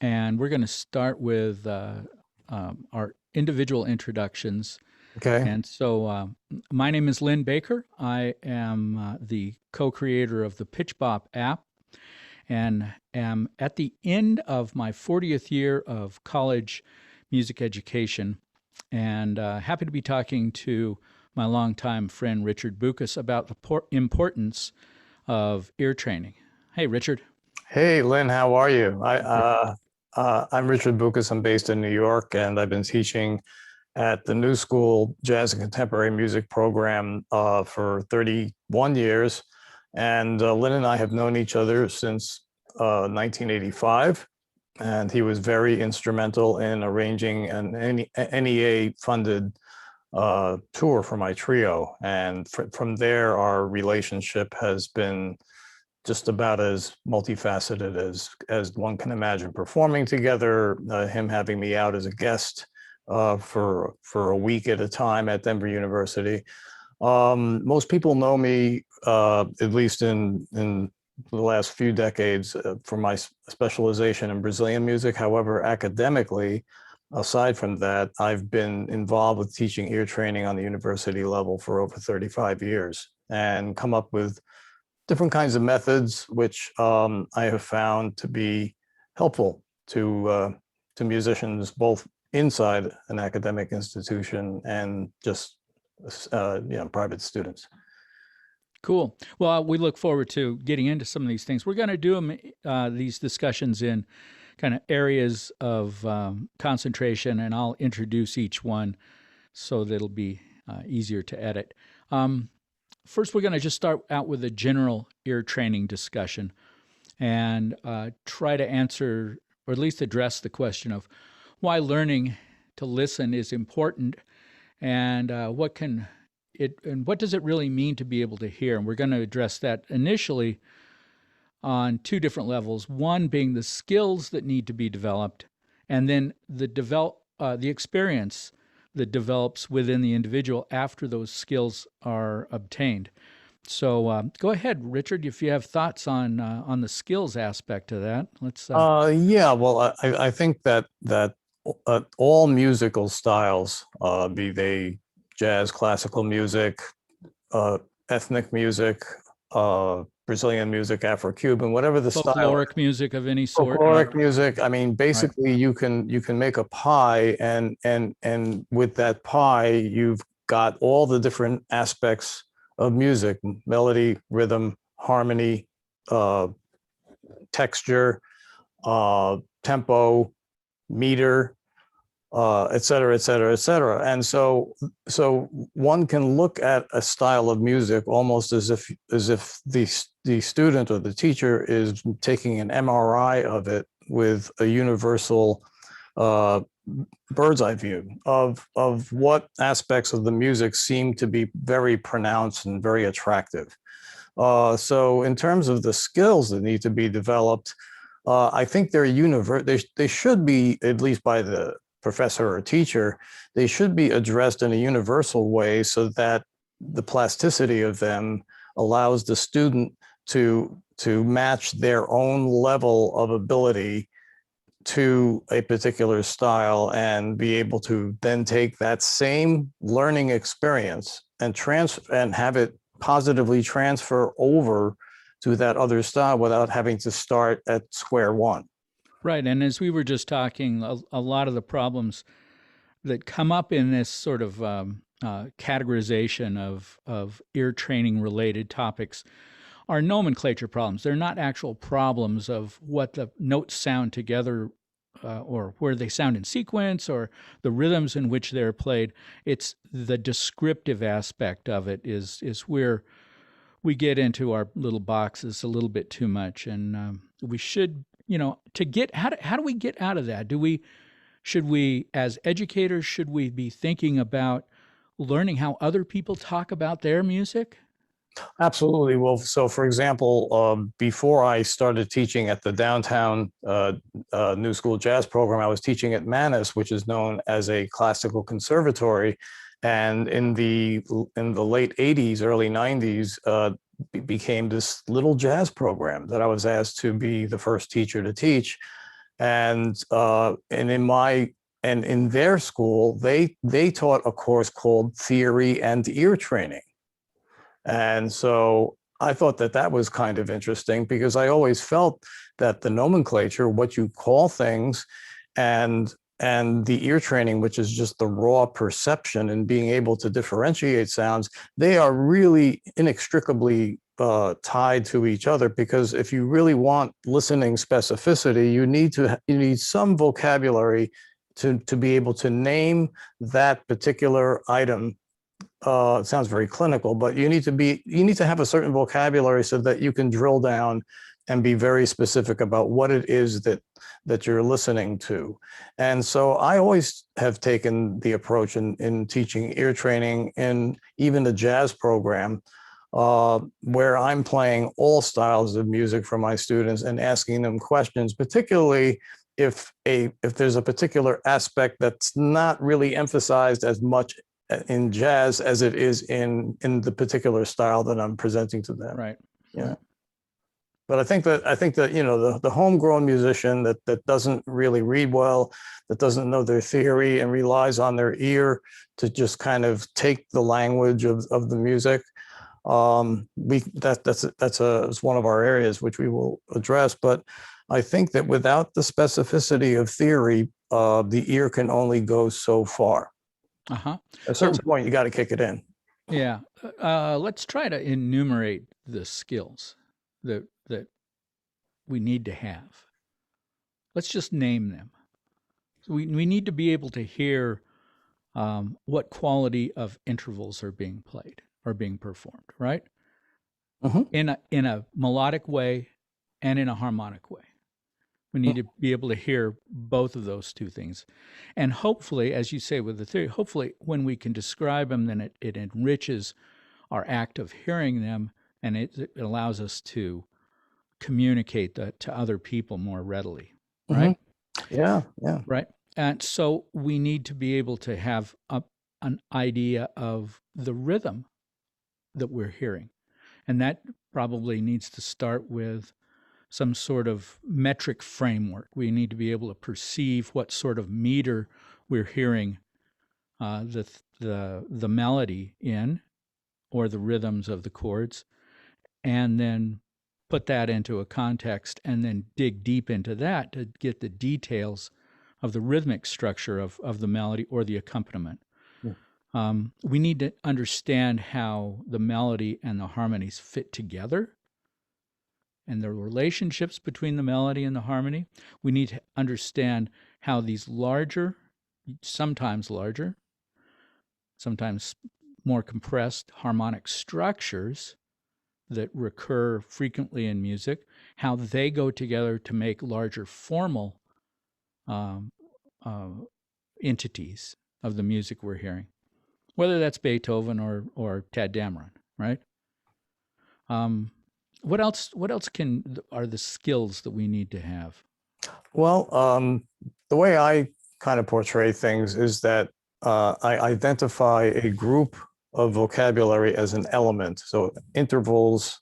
and we're going to start with our individual introductions. Okay. And so, my name is Lynn Baker. I am the co-creator of the PitchBop app, and am at the end of my 40th year of college music education, and happy to be talking to my longtime friend Richard Boukas about the importance of ear training. Hey, Richard. Hey, Lynn, how are you? I'm Richard Boukas. I'm based in New York, and I've been teaching at the New School Jazz and Contemporary Music program for 31 years. And Lynn and I have known each other since 1985. And he was very instrumental in arranging an NEA-funded tour for my trio. And from there, our relationship has been just about as multifaceted as one can imagine. Performing together, him having me out as a guest for a week at a time at Denver University. Most people know me, at least in the last few decades, for my specialization in Brazilian music. However, academically, aside from that, I've been involved with teaching ear training on the university level for over 35 years and come up with different kinds of methods, which I have found to be helpful to musicians, both inside an academic institution and just private students. Cool. Well, we look forward to getting into some of these things. We're going to do these discussions in kind of areas of concentration, and I'll introduce each one so that it'll be easier to edit. First, we're going to just start out with a general ear training discussion and try to answer, or at least address the question of why learning to listen is important, and what does it really mean to be able to hear. And we're going to address that initially on two different levels. One being the skills that need to be developed, and then the experience that develops within the individual after those skills are obtained. So go ahead, Richard, if you have thoughts on the skills aspect of that. Let's. Yeah, well, I think that all musical styles, be they jazz, classical music, ethnic music, Brazilian music, Afro-Cuban, whatever the style. Folkloric music of any sort. Folkloric music. I mean, basically, right. You can make a pie, and with that pie, you've got all the different aspects of music: melody, rhythm, harmony, texture, tempo, meter, et cetera, et cetera, et cetera. And so one can look at a style of music almost as if the student or the teacher is taking an MRI of it with a universal bird's eye view of what aspects of the music seem to be very pronounced and very attractive. So in terms of the skills that need to be developed, I think they should be, at least by the professor or teacher, they should be addressed in a universal way so that the plasticity of them allows the student to match their own level of ability to a particular style and be able to then take that same learning experience and have it positively transfer over to that other style without having to start at square one. Right. And as we were just talking, a lot of the problems that come up in this sort of categorization of ear training related topics are nomenclature problems. They're not actual problems of what the notes sound together or where they sound in sequence or the rhythms in which they're played. It's the descriptive aspect of it is where we get into our little boxes a little bit too much. And we should, how do we get out of that? Should we, as educators, should we be thinking about learning how other people talk about their music? Absolutely. Well, so for example, before I started teaching at the downtown New School Jazz program, I was teaching at Mannes, which is known as a classical conservatory. And in the late 80s, early 90s, became this little jazz program that I was asked to be the first teacher to teach. And in their school, they taught a course called Theory and Ear Training. And so I thought that was kind of interesting, because I always felt that the nomenclature, what you call things, and the ear training, which is just the raw perception and being able to differentiate sounds, they are really inextricably tied to each other. Because if you really want listening specificity, you need some vocabulary to be able to name that particular item. It sounds very clinical, but you need to have a certain vocabulary so that you can drill down and be very specific about what it is that you're listening to. And so I always have taken the approach in teaching ear training in even the jazz program, where I'm playing all styles of music for my students and asking them questions, particularly if there's a particular aspect that's not really emphasized as much in jazz as it is in the particular style that I'm presenting to them. Right. Yeah. Right. But I think that the homegrown musician that doesn't really read well, that doesn't know their theory and relies on their ear to just kind of take the language of the music, that's one of our areas which we will address. But I think that without the specificity of theory, the ear can only go so far. Uh-huh. At a certain point, you got to kick it in. Yeah. Let's try to enumerate the skills that we need to have. Let's just name them. So we need to be able to hear what quality of intervals are being played or being performed, right? Mm-hmm. In a melodic way and in a harmonic way. We need to be able to hear both of those two things. And hopefully, as you say with the theory, hopefully when we can describe them, then it enriches our act of hearing them, and it allows us to communicate that to other people more readily, right? Mm-hmm. Yeah, yeah. Right. And so we need to be able to have an idea of the rhythm that we're hearing. And that probably needs to start with some sort of metric framework. We need to be able to perceive what sort of meter we're hearing the melody in, or the rhythms of the chords, and then put that into a context, and then dig deep into that to get the details of the rhythmic structure of the melody or the accompaniment. Yeah. We need to understand how the melody and the harmonies fit together, and the relationships between the melody and the harmony. We need to understand how these sometimes larger, sometimes more compressed harmonic structures that recur frequently in music, how they go together to make larger formal entities of the music we're hearing, whether that's Beethoven or Tad Dameron, right? What else are the skills that we need to have? Well, the way I kind of portray things is that I identify a group of vocabulary as an element. So intervals,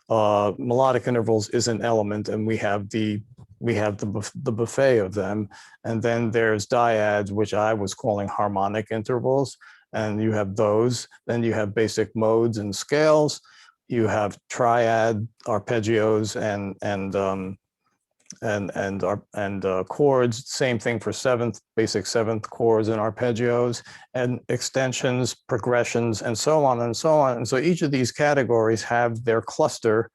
melodic intervals is an element, and we have the buffet of them. And then there's dyads, which I was calling harmonic intervals, and you have those. Then you have basic modes and scales. You have triad arpeggios and chords. Same thing for basic seventh chords and arpeggios, and extensions, progressions, and so on and so on. And so each of these categories have their cluster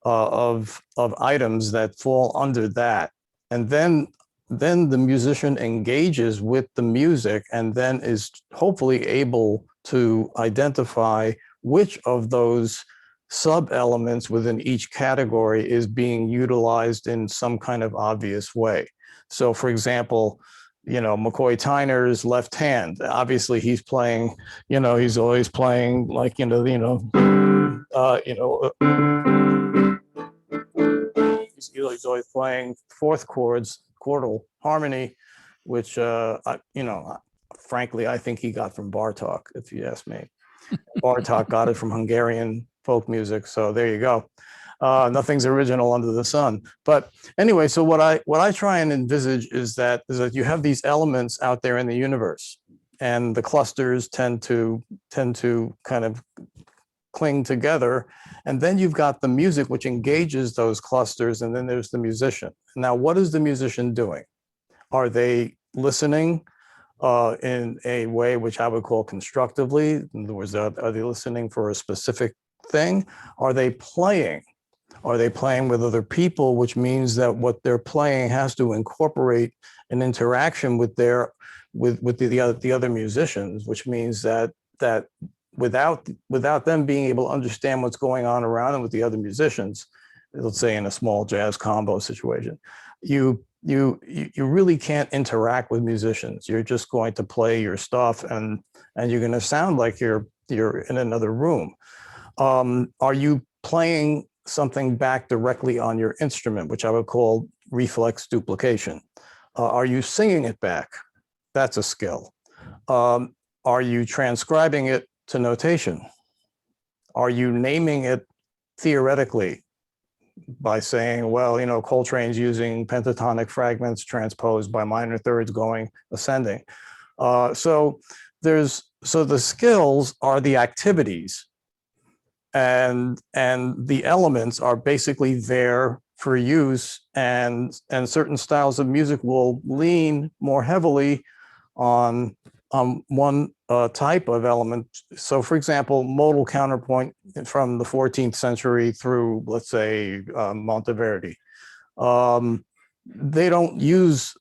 of items that fall under that. And then the musician engages with the music, and then is hopefully able to identify which of those sub-elements within each category is being utilized in some kind of obvious way. So for example, McCoy Tyner's left hand, obviously he's playing, he's always playing like, he's always playing fourth chordal harmony, which, frankly, I think he got from Bartók, if you ask me. Bartók got it from Hungarian folk music. So there you go. Nothing's original under the sun. But anyway, so what I try and envisage is that you have these elements out there in the universe, and the clusters tend to kind of cling together. And then you've got the music, which engages those clusters. And then there's the musician. Now, what is the musician doing? Are they listening in a way which I would call constructively? In other words, are they listening for a specific thing? Are they playing? Are they playing with other people, which means that what they're playing has to incorporate an interaction with the other musicians, which means that without them being able to understand what's going on around them with the other musicians, let's say in a small jazz combo situation, you really can't interact with musicians. You're just going to play your stuff, and you're going to sound like you're in another room. Are you playing something back directly on your instrument, which I would call reflex duplication? Are you singing it back? That's a skill. Are you transcribing it to notation? Are you naming it theoretically by saying, well, Coltrane's using pentatonic fragments transposed by minor thirds going ascending? So the skills are the activities, and the elements are basically there for use, and certain styles of music will lean more heavily on one type of element. So, for example, modal counterpoint from the 14th century through, let's say, Monteverdi. They don't use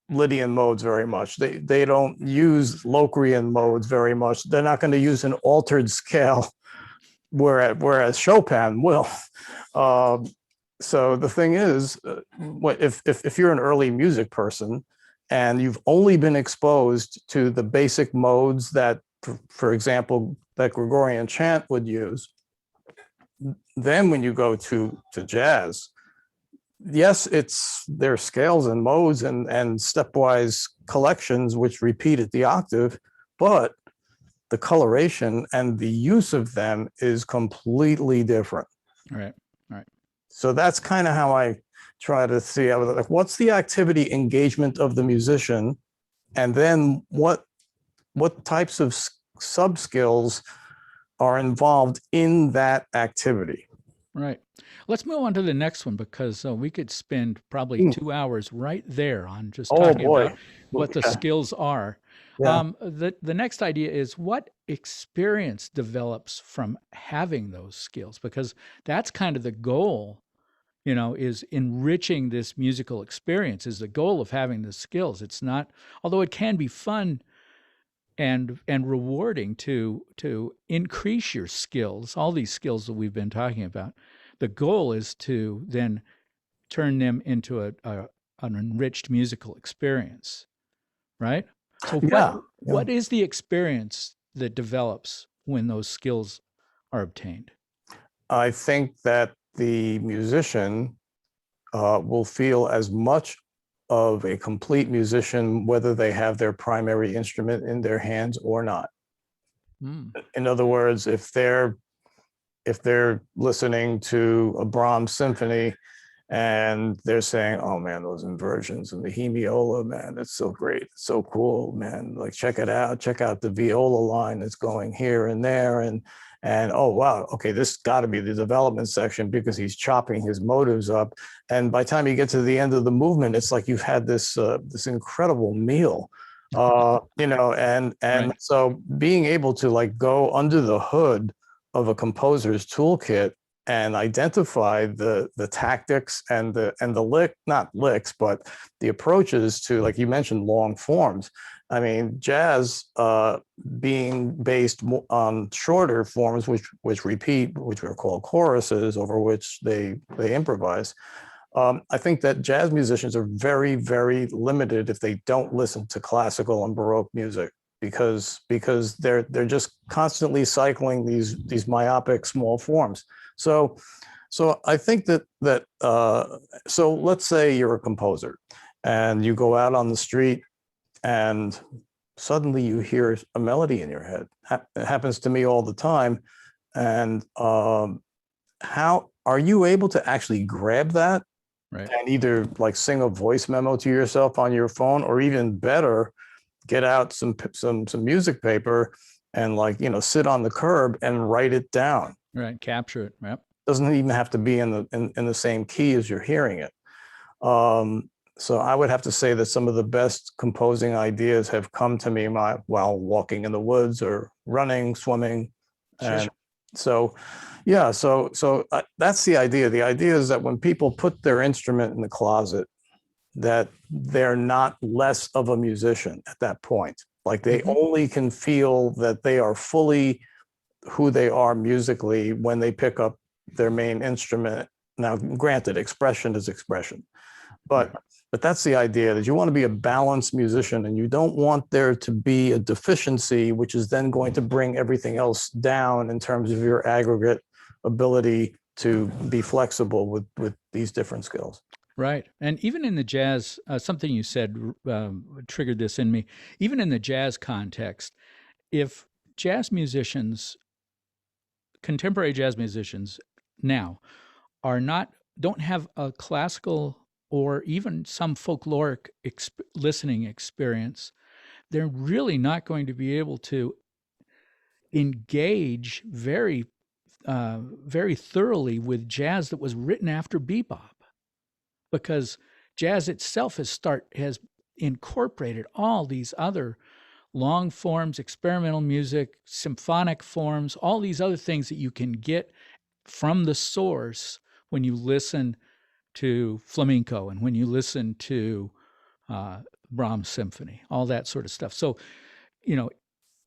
Lydian modes very much. They don't use Locrian modes very much. They're not going to use an altered scale, whereas Chopin will. So the thing is, if you're an early music person, and you've only been exposed to the basic modes that, for example, that Gregorian chant would use, then when you go to jazz, yes, there are scales and modes and stepwise collections which repeat at the octave, but the coloration and the use of them is completely different. Right. So that's kind of how I try to see, like, what's the activity engagement of the musician, and then what types of sub skills are involved in that activity. Right. Let's move on to the next one, because we could spend probably 2 hours right there on just talking about what the skills are. Yeah. The next idea is what experience develops from having those skills, because that's kind of the goal. Is enriching this musical experience is the goal of having the skills. It's not, although it can be fun and rewarding to increase your skills, all these skills that we've been talking about. The goal is to then turn them into an enriched musical experience, right? So what is the experience that develops when those skills are obtained? I think that the musician will feel as much of a complete musician whether they have their primary instrument in their hands or not. In other words, if they're listening to a Brahms symphony and they're saying, oh man, those inversions and the hemiola, man, it's so great, it's so cool, man, like check it out, check out the viola line that's going here and there, and oh wow, okay, this got to be the development section because he's chopping his motives up, and by the time you get to the end of the movement, it's like you've had this incredible meal, and right. So being able to like go under the hood of a composer's toolkit and identify the tactics and the not licks, but the approaches to, like you mentioned, long forms. I mean, jazz being based on shorter forms, which repeat, which are called choruses, over which they improvise. I think that jazz musicians are very, very limited if they don't listen to classical and Baroque music, because they're just constantly cycling these myopic small forms. So I think that so let's say you're a composer and you go out on the street and suddenly you hear a melody in your head. It happens to me all the time. And how are you able to actually grab that Right. and either like sing a voice memo to yourself on your phone, or even better, get out some music paper and, like, sit on the curb and write it down. Right. Capture it. Yep. Doesn't even have to be in the same key as you're hearing it. So I would have to say that some of the best composing ideas have come to me while walking in the woods or running, swimming. Sure. And so, yeah, so that's the idea. The idea is that when people put their instrument in the closet, that they're not less of a musician at that point. Like they only can feel that they are fully who they are musically when they pick up their main instrument. Now, granted, expression is expression, but that's the idea, that you want to be a balanced musician and you don't want there to be a deficiency, which is then going to bring everything else down in terms of your aggregate ability to be flexible with these different skills. Right. And even in the jazz, something you said triggered this in me. Even in the jazz context, if jazz musicians, contemporary jazz musicians now, don't have a classical or even some folkloric listening experience, they're really not going to be able to engage very thoroughly with jazz that was written after bebop, because jazz itself has incorporated all these other long forms, experimental music, symphonic forms, all these other things that you can get from the source when you listen to flamenco and when you listen to Brahms symphony, all that sort of stuff. So,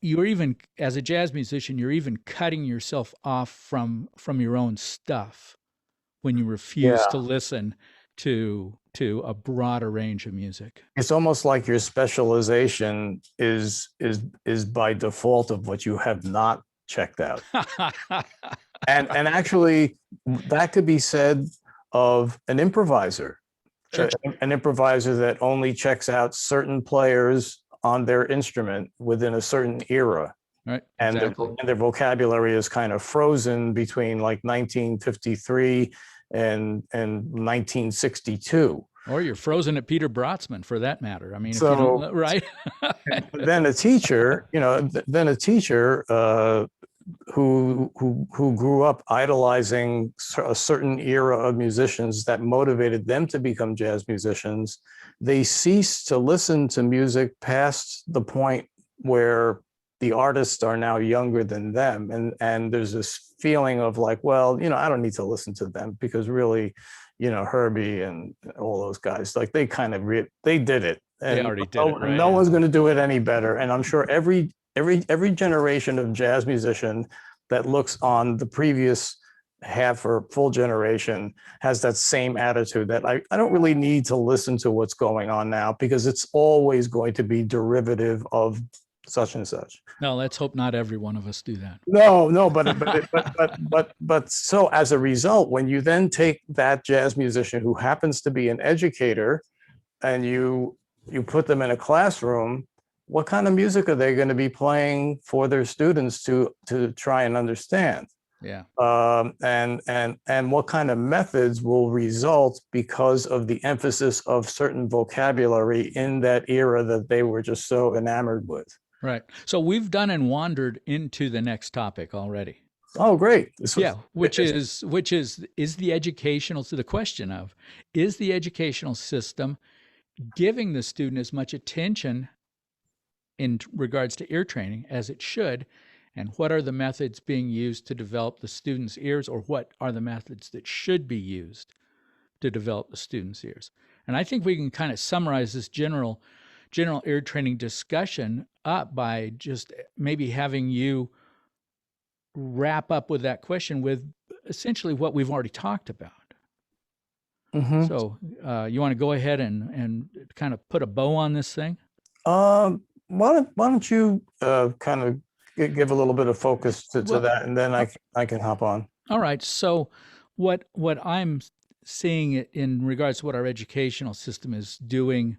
you're even, as a jazz musician, you're even cutting yourself off from your own stuff when you refuse to listen to a broader range of music. It's almost like your specialization is by default of what you have not checked out. And actually, that could be said of an improviser. Sure. An improviser that only checks out certain players on their instrument within a certain era. Right. And, Exactly. their vocabulary is kind of frozen between like 1953 and 1962. Or you're frozen at Peter Brotzman, for that matter. I mean, So, if you don't, right? then a teacher, who grew up idolizing a certain era of musicians that motivated them to become jazz musicians, they cease to listen to music past the point where the artists are now younger than them, and there's this feeling of like, well, I don't need to listen to them because really, Herbie and all those guys, like they kind of they did it, and They already did it, right? no one's going to do it any better. And I'm sure every generation of jazz musician that looks on the previous half or full generation has that same attitude, that I don't really need to listen to what's going on now because it's always going to be derivative of such and such. No, let's hope not every one of us do that. No, but so as a result, when you then take that jazz musician who happens to be an educator and you put them in a classroom, what kind of music are they going to be playing for their students to try and understand? Yeah. And what kind of methods will result because of the emphasis of certain vocabulary in that era that they were just so enamored with? Right. So we've done and wandered into the next topic already. Oh, great. Which is the educational, to the question of, is the educational system giving the student as much attention in regards to ear training as it should, and what are the methods being used to develop the student's ears, or what are the methods that should be used to develop the student's ears? And I think we can kind of summarize this general ear training discussion up by just maybe having you wrap up with that question with essentially what we've already talked about. Mm-hmm. So you want to go ahead and kind of put a bow on this thing? Why don't you kind of give a little bit of focus to that, and then I can hop on. All right. So what I'm seeing in regards to what our educational system is doing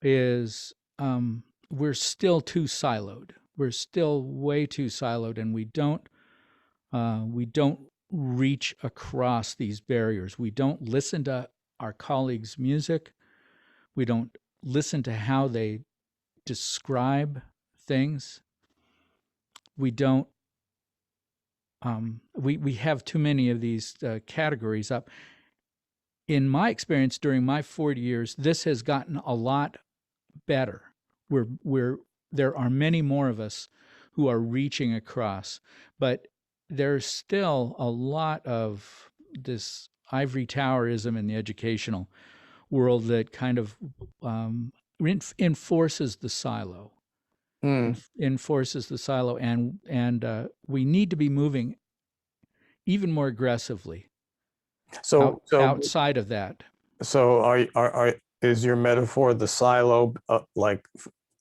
is we're still too siloed. We're still way too siloed, and we don't reach across these barriers. We don't listen to our colleagues' music. We don't listen to how they describe things. We don't. We have too many of these categories up. In my experience, during my 40 years, this has gotten a lot better. There are many more of us who are reaching across, but there's still a lot of this ivory towerism in the educational world that kind of enforces the silo. Enforces the silo, and we need to be moving even more aggressively outside of that. So is your metaphor the silo like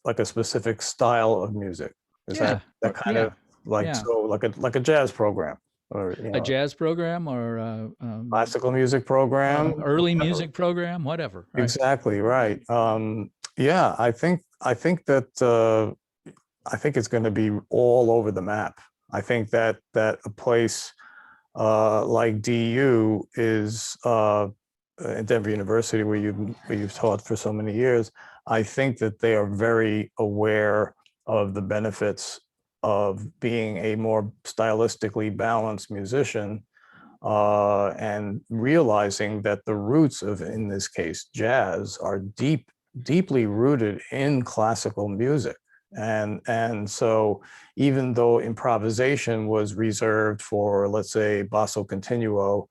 a specific style of music? Is that kind of like so like a jazz program, or a jazz program, or classical music program, early music program, whatever. Right? Exactly right. Yeah, I think that I think it's going to be all over the map. I think that a place like DU is at Denver University, where you've taught for so many years. I think that they are very aware of the benefits of being a more stylistically balanced musician, and realizing that the roots of, in this case, jazz, are deeply rooted in classical music. And so even though improvisation was reserved for, let's say, basso continuo,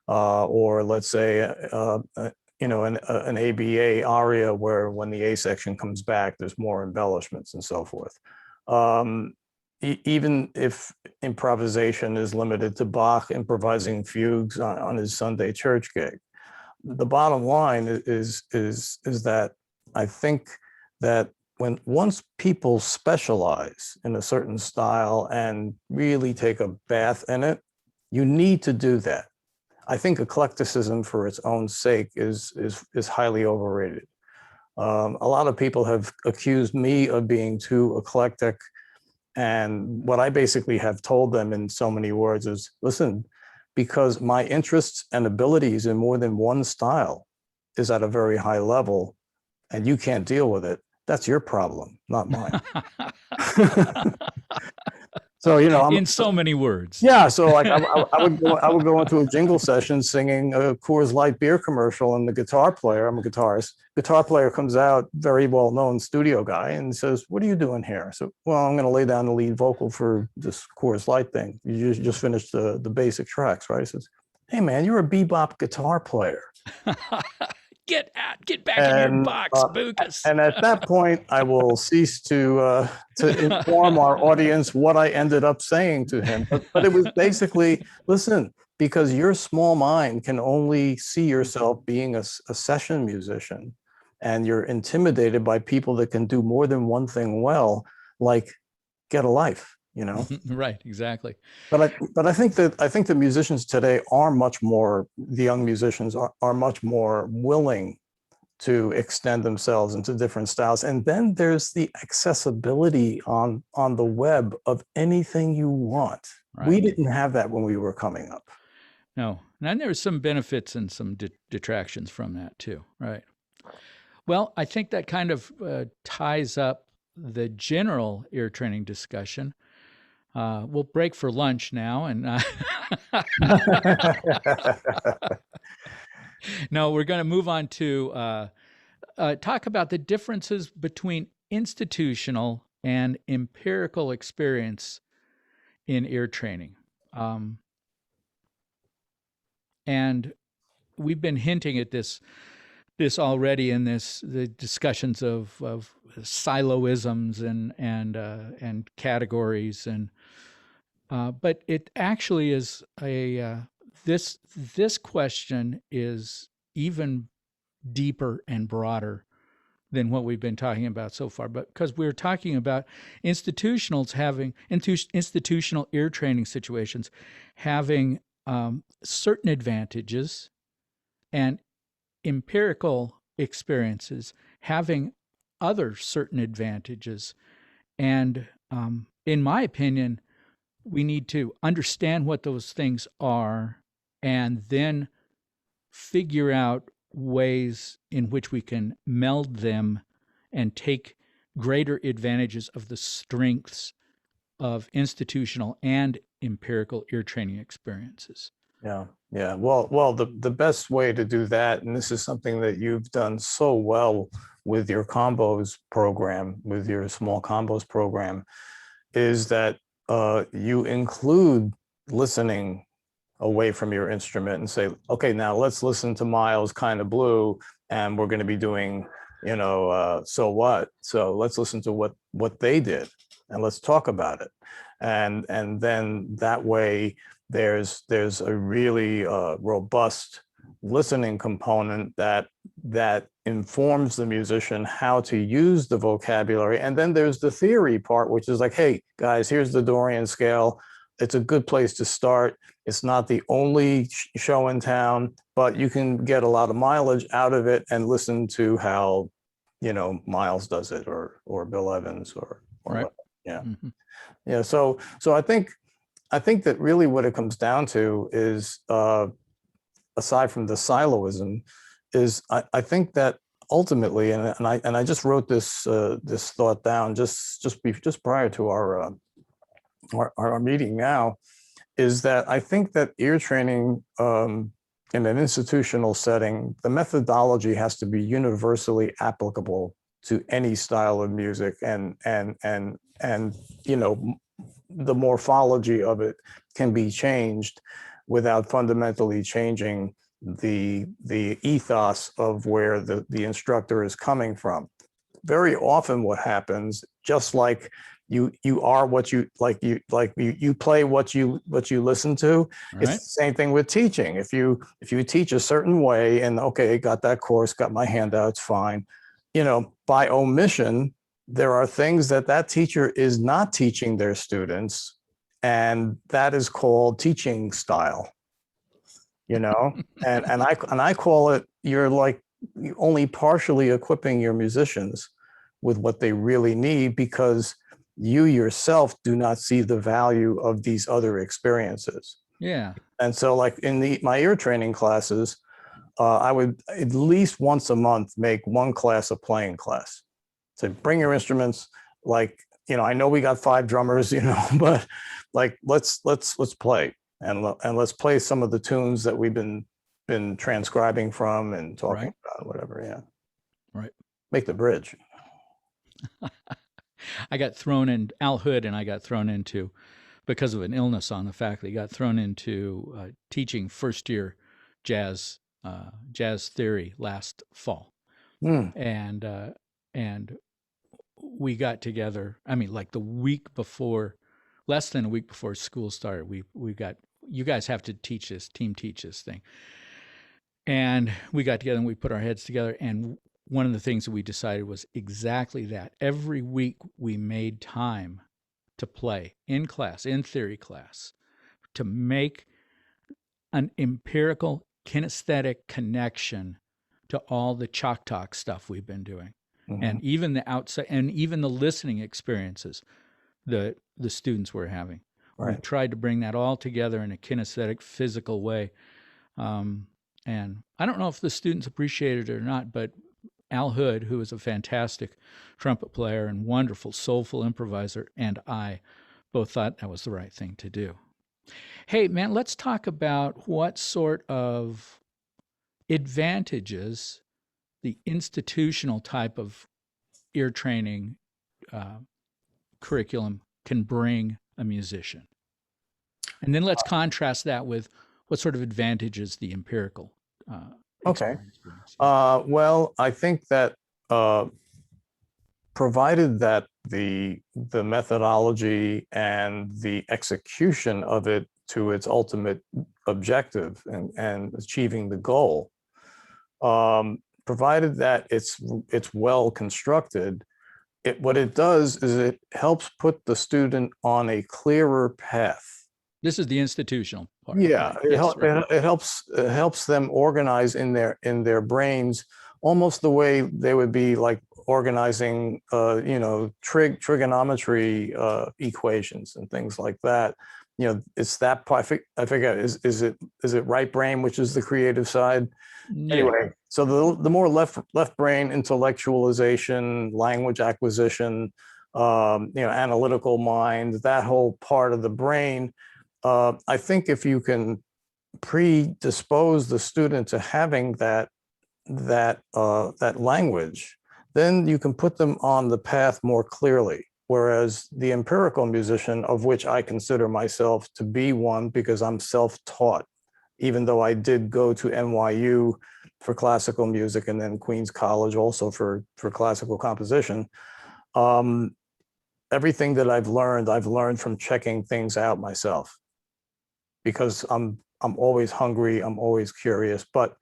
or let's say, an ABA aria, where when the A section comes back, there's more embellishments and so forth. Even if improvisation is limited to Bach improvising fugues on his Sunday church gig, the bottom line is that I think that once people specialize in a certain style and really take a bath in it, you need to do that. I think eclecticism for its own sake is highly overrated. A lot of people have accused me of being too eclectic, and what I basically have told them in so many words is, listen, because my interests and abilities in more than one style is at a very high level, and you can't deal with it, that's your problem, not mine. So, in so many words. Yeah. So like I would go into a jingle session singing a Coors Light beer commercial, and the guitar player, I'm a guitarist, guitar player comes out, very well-known studio guy, and says, "What are you doing here?" So, well, I'm going to lay down the lead vocal for this Coors Light thing. You just finished the basic tracks, right? He says, "Hey man, you're a bebop guitar player. Get back in your box, Boukas." And at that point, I will cease to inform our audience what I ended up saying to him. But it was basically, listen, because your small mind can only see yourself being a session musician, and you're intimidated by people that can do more than one thing well, like, get a life. Right, exactly. But I think the musicians today are much more, the young musicians are much more willing to extend themselves into different styles. And then there's the accessibility on the web of anything you want. Right. We didn't have that when we were coming up. No, and there's some benefits and some detractions from that too, right? Well, I think that kind of ties up the general ear training discussion. We'll break for lunch now, and no, we're going to move on to talk about the differences between institutional and empirical experience in ear training. And we've been hinting at this already in the discussions of siloisms and categories, and but it actually is this question is even deeper and broader than what we've been talking about so far. But because we're talking about institutional ear training situations having certain advantages, and empirical experiences having other certain advantages. And in my opinion, we need to understand what those things are and then figure out ways in which we can meld them and take greater advantages of the strengths of institutional and empirical ear training experiences. Yeah, yeah. Well, the best way to do that, and this is something that you've done so well with your combos program, with your small combos program, is that you include listening away from your instrument and say, okay, now let's listen to Miles' Kind of Blue, and we're going to be doing, so what? So let's listen to what they did, and let's talk about it, and then that way there's a really robust listening component that informs the musician how to use the vocabulary. And then there's the theory part, which is like, hey guys, here's the Dorian scale. It's a good place to start. It's not the only show in town, but you can get a lot of mileage out of it and listen to how, Miles does it, or Bill Evans, or right. Yeah. Mm-hmm. Yeah. So I think that really what it comes down to is, aside from the siloism, is I think that ultimately, and I just wrote this thought down just prior to our meeting now, is that I think that ear training, in an institutional setting, the methodology has to be universally applicable to any style of music, and the morphology of it can be changed without fundamentally changing the ethos of where the instructor is coming from. Very often what happens, just like you are what you like, you play what you listen to. Right. It's the same thing with teaching. If you teach a certain way, and okay, got that course, got my handouts, fine. By omission, there are things that teacher is not teaching their students, and that is called teaching style. and I call it, you're only partially equipping your musicians with what they really need, because you yourself do not see the value of these other experiences. Yeah. And so like in my ear training classes, I would at least once a month make one class a playing class. So bring your instruments, I know we got 5 drummers, but let's play, and let's play some of the tunes that we've been transcribing from and talking about, whatever. Yeah. Right. Make the bridge. I got thrown in, Al Hood and I got thrown into, because of an illness on the faculty, got thrown into teaching first year jazz theory last fall. And we got together, like the week before, less than a week before school started, we got, you guys have to teach this, team teach this thing. And we got together and we put our heads together, and one of the things that we decided was exactly that. Every week we made time to play in class, in theory class, to make an empirical kinesthetic connection to all the chalk talk stuff we've been doing. Mm-hmm. And even the outside, and even the listening experiences the students were having. Right. We tried to bring that all together in a kinesthetic, physical way. And I don't know if the students appreciated it or not, but Al Hood, who is a fantastic trumpet player and wonderful, soulful improviser, and I both thought that was the right thing to do. Hey, man, let's talk about what sort of advantages the institutional type of ear training curriculum can bring a musician. And then let's contrast that with what sort of advantages the empirical okay. Well, I think that provided that the methodology and the execution of it to its ultimate objective and achieving the goal, provided that it's well constructed, what it does is it helps put the student on a clearer path. This is the institutional part. Yeah, right? It helps them organize in their brains, almost the way they would be like organizing, trigonometry equations and things like that. It's that part. I forget, is it right brain, which is the creative side? Yeah. Anyway, so the more left brain intellectualization, language acquisition, analytical mind, that whole part of the brain. I think if you can predispose the student to having that language, then you can put them on the path more clearly. Whereas the empirical musician, of which I consider myself to be one because I'm self-taught, even though I did go to NYU for classical music and then Queens College also for classical composition. Everything that I've learned from checking things out myself, because I'm always hungry, I'm always curious. But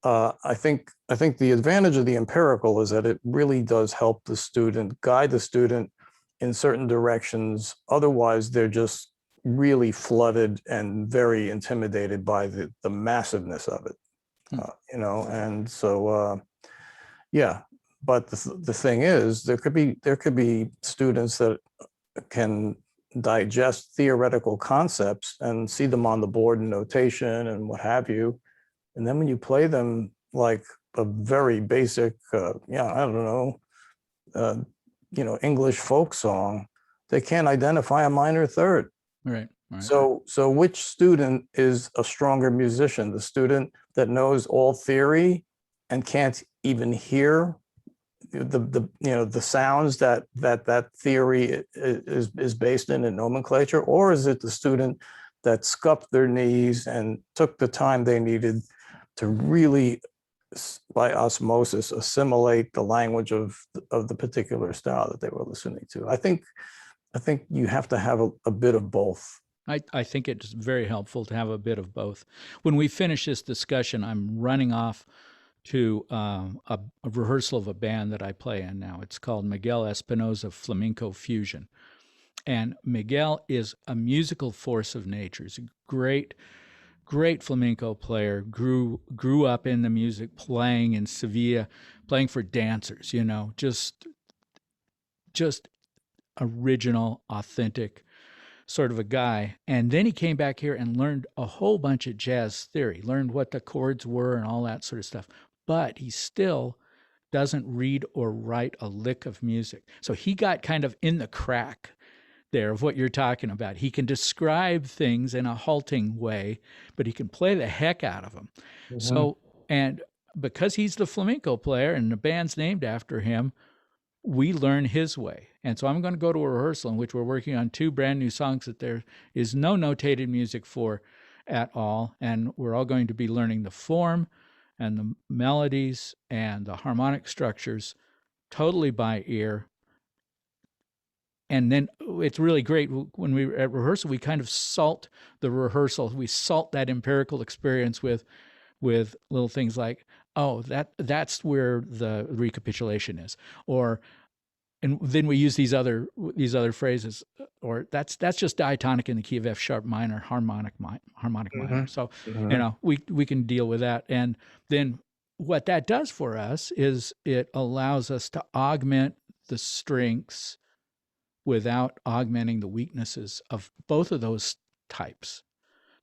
I think the advantage of the empirical is that it really does help the student, guide the student in certain directions. Otherwise, they're just really flooded and very intimidated by the massiveness of it, and so yeah. But the thing is, there could be students that can digest theoretical concepts and see them on the board in notation and what have you. And then when you play them like a very basic, I don't know, English folk song, they can't identify a minor third. Right. So which student is a stronger musician? The student that knows all theory and can't even hear the sounds that theory is based in nomenclature, or is it the student that scuffed their knees and took the time they needed to really, by osmosis, assimilate the language of the particular style that they were listening to? I think you have to have a bit of both. I think it's very helpful to have a bit of both. When we finish this discussion, I'm running off to a rehearsal of a band that I play in now. It's called Miguel Espinosa Flamenco Fusion. And Miguel is a musical force of nature. He's a great flamenco player, grew up in the music, playing in Sevilla, playing for dancers, just original, authentic sort of a guy. And then he came back here and learned a whole bunch of jazz theory, learned what the chords were and all that sort of stuff. But he still doesn't read or write a lick of music. So he got kind of in the crack there of what you're talking about. He can describe things in a halting way, but he can play the heck out of them. Mm-hmm. So, and because he's the flamenco player and the band's named after him, we learn his way. And so I'm going to go to a rehearsal in which we're working on 2 brand new songs that there is no notated music for at all. And we're all going to be learning the form and the melodies and the harmonic structures totally by ear. And then it's really great when we at rehearsal, we kind of salt the rehearsal. We salt that empirical experience with little things like, oh, that's where the recapitulation is, and then we use these other phrases, or that's just diatonic in the key of F sharp minor, harmonic minor. So we can deal with that. And then what that does for us is it allows us to augment the strengths without augmenting the weaknesses of both those types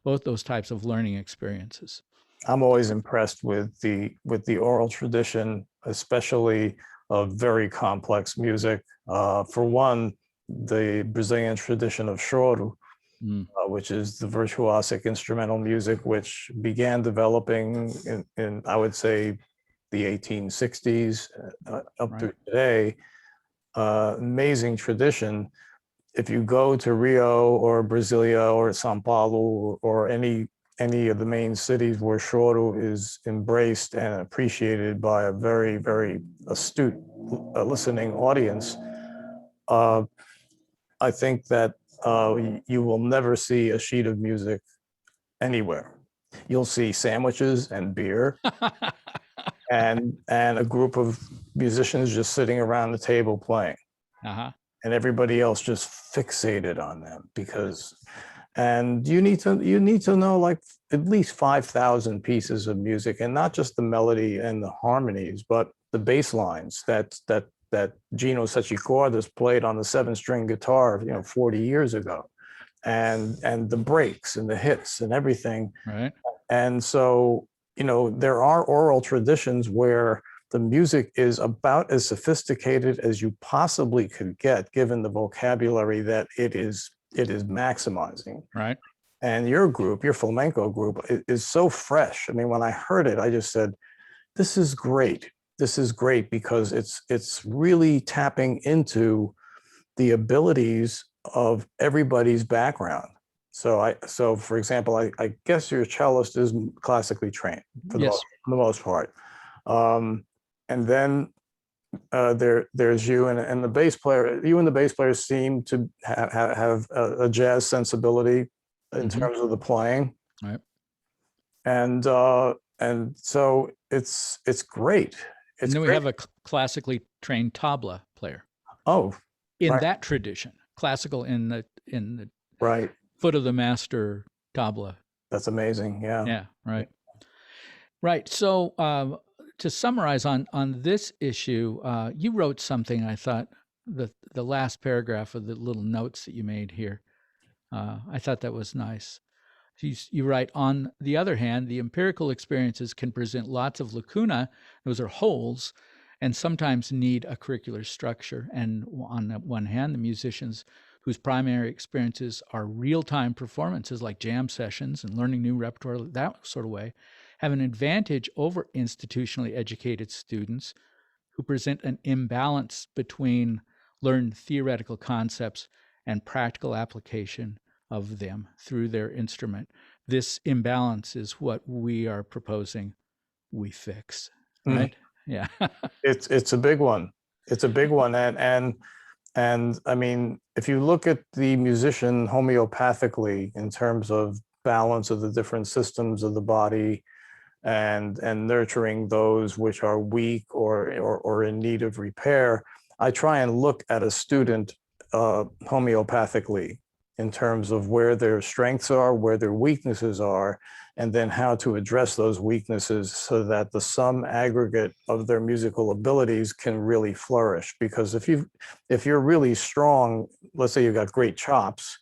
of learning experiences. I'm always impressed with the oral tradition, especially of very complex music. For one, the Brazilian tradition of choro, which is the virtuosic instrumental music, which began developing in I would say, the 1860s up to today. Amazing tradition. If you go to Rio or Brasilia or Sao Paulo or any of the main cities where choro is embraced and appreciated by a very, very astute listening audience, I think that you will never see a sheet of music anywhere. You'll see sandwiches and beer and a group of musicians just sitting around the table playing. And everybody else just fixated on them and you need to know like at least 5,000 pieces of music, and not just the melody and the harmonies, but the bass lines that Gino Sacicordis played on the 7-string guitar, 40 years ago, and the breaks and the hits and everything. Right. And so, there are oral traditions where the music is about as sophisticated as you possibly could get, given the vocabulary that it is maximizing. Right. And your group, your flamenco group, is so fresh. I mean, when I heard it, I just said, this is great. This is great because it's really tapping into the abilities of everybody's background. So for example, I guess your cellist is classically trained for the most part. And then there's you and the bass player. You and the bass player seem to have a jazz sensibility in terms of the playing. Right. And so it's great. And then we have a classically trained tabla player. Oh, in that tradition, classical in the right foot of the master tabla. That's amazing. Yeah. Yeah. Right. Right. So to summarize on this issue, you wrote something. I thought the last paragraph of the little notes that you made here. I thought that was nice. You write, on the other hand, the empirical experiences can present lots of lacuna, those are holes, and sometimes need a curricular structure. And on the one hand, the musicians whose primary experiences are real-time performances like jam sessions and learning new repertoire, that sort of way, have an advantage over institutionally educated students who present an imbalance between learned theoretical concepts and practical application of them through their instrument. This imbalance is what we are proposing we fix, right? Yeah. It's a big one. It's a big one. And I mean, if you look at the musician homeopathically in terms of balance of the different systems of the body and nurturing those which are weak or in need of repair, I try and look at a student homeopathically in terms of where their strengths are, where their weaknesses are, and then how to address those weaknesses so that the sum aggregate of their musical abilities can really flourish. Because if you're really strong, let's say you've got great chops,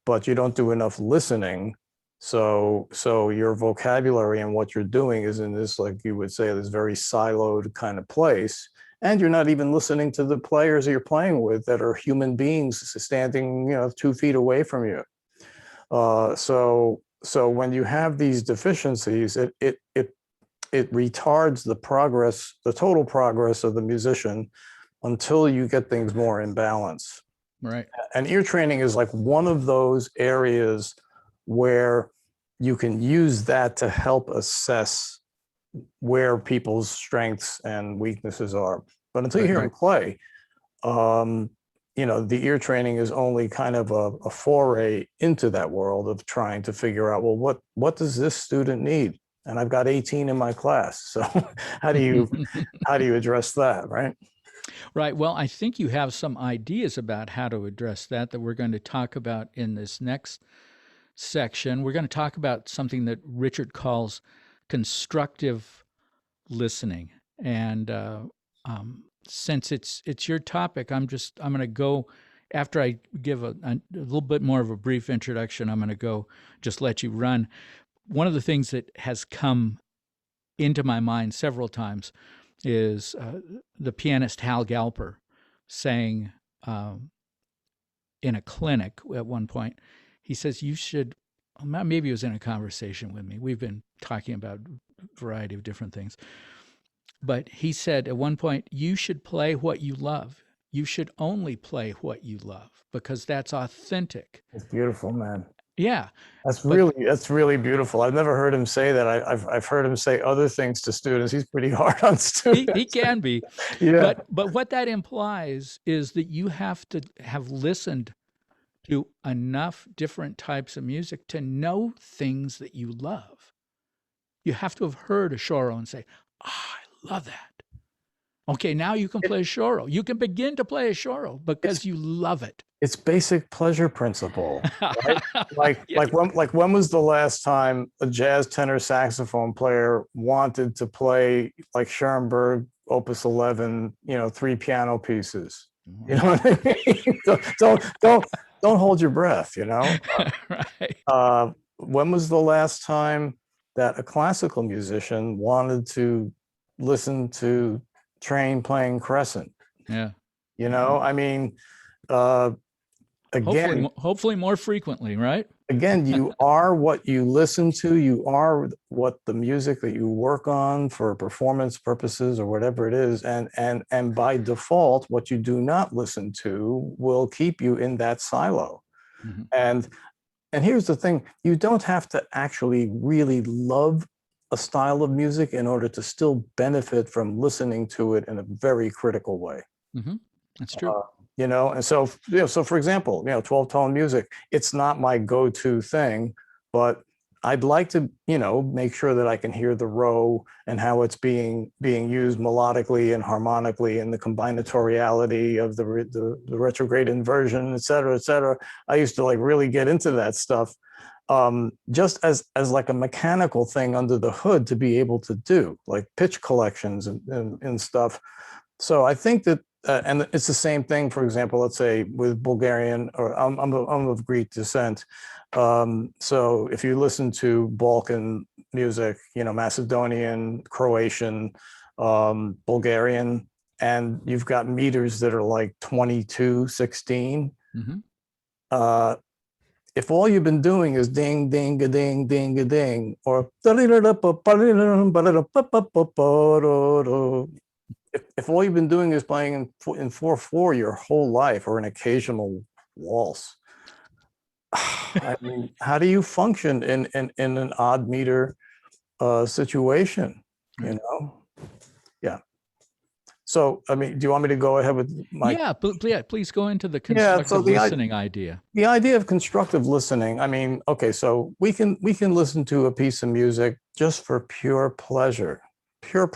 but you don't do enough listening, so your vocabulary and what you're doing is in this, like you would say, this very siloed kind of place, and you're not even listening to the players that you're playing with that are human beings standing 2 feet away from you. So when you have these deficiencies, it retards the progress, the total progress of the musician until you get things more in balance. Right. And ear training is like one of those areas where you can use that to help assess where people's strengths and weaknesses are. But until you hear them play, the ear training is only kind of a foray into that world of trying to figure out, well, what does this student need? And I've got 18 in my class. So how do you address that, right? Right. Well, I think you have some ideas about how to address that we're going to talk about in this next section. We're going to talk about something that Richard calls constructive listening. And since it's your topic, I'm going to go, after I give a little bit more of a brief introduction, I'm going to go just let you run. One of the things that has come into my mind several times is the pianist Hal Galper saying in a clinic at one point, he says, you should, maybe it was in a conversation with me. We've been talking about a variety of different things. But he said at one point, you should play what you love. You should only play what you love because that's authentic. It's beautiful, man. Yeah. That's really beautiful. I've never heard him say that. I've heard him say other things to students. He's pretty hard on students. He can be. Yeah. But what that implies is that you have to have listened to enough different types of music to know things that you love. You have to have heard a choro and say, I love that. Okay, now you can play a choro. You can begin to play a choro because you love it. It's basic pleasure principle, right? Like when was the last time a jazz tenor saxophone player wanted to play like Schoenberg Opus 11, 3 piano pieces. You know what I mean? Don't hold your breath, Right. When was the last time that a classical musician wanted to listen to Train playing Crescent? Yeah. I mean, uh, again, Hopefully more frequently, right? again, you are what you listen to. You are what the music that you work on for performance purposes or whatever it is. And by default, what you do not listen to will keep you in that silo. Mm-hmm. And here's the thing, you don't have to actually really love a style of music in order to still benefit from listening to it in a very critical way. Mm-hmm. That's true. And so, so for example, 12-tone music, it's not my go-to thing, but I'd like to, make sure that I can hear the row and how it's being used melodically and harmonically and the combinatoriality of the retrograde inversion, et cetera, et cetera. I used to like really get into that stuff, just as like a mechanical thing under the hood to be able to do like pitch collections and stuff. So I think that, and it's the same thing, for example, let's say with Bulgarian, or I'm of Greek descent. So if you listen to Balkan music, Macedonian, Croatian, Bulgarian, and you've got meters that are like 22/16. Mm-hmm. If all you've been doing is ding, ding, a ding, ding, a ding, or if all you've been doing is playing in 4/4 your whole life, or an occasional waltz, I mean, how do you function in an odd meter situation? Right. Yeah. So, I mean, do you want me to go ahead with my? Yeah, please go into the constructive listening idea. The idea of constructive listening. I mean, okay, so we can listen to a piece of music just for pure pleasure, pure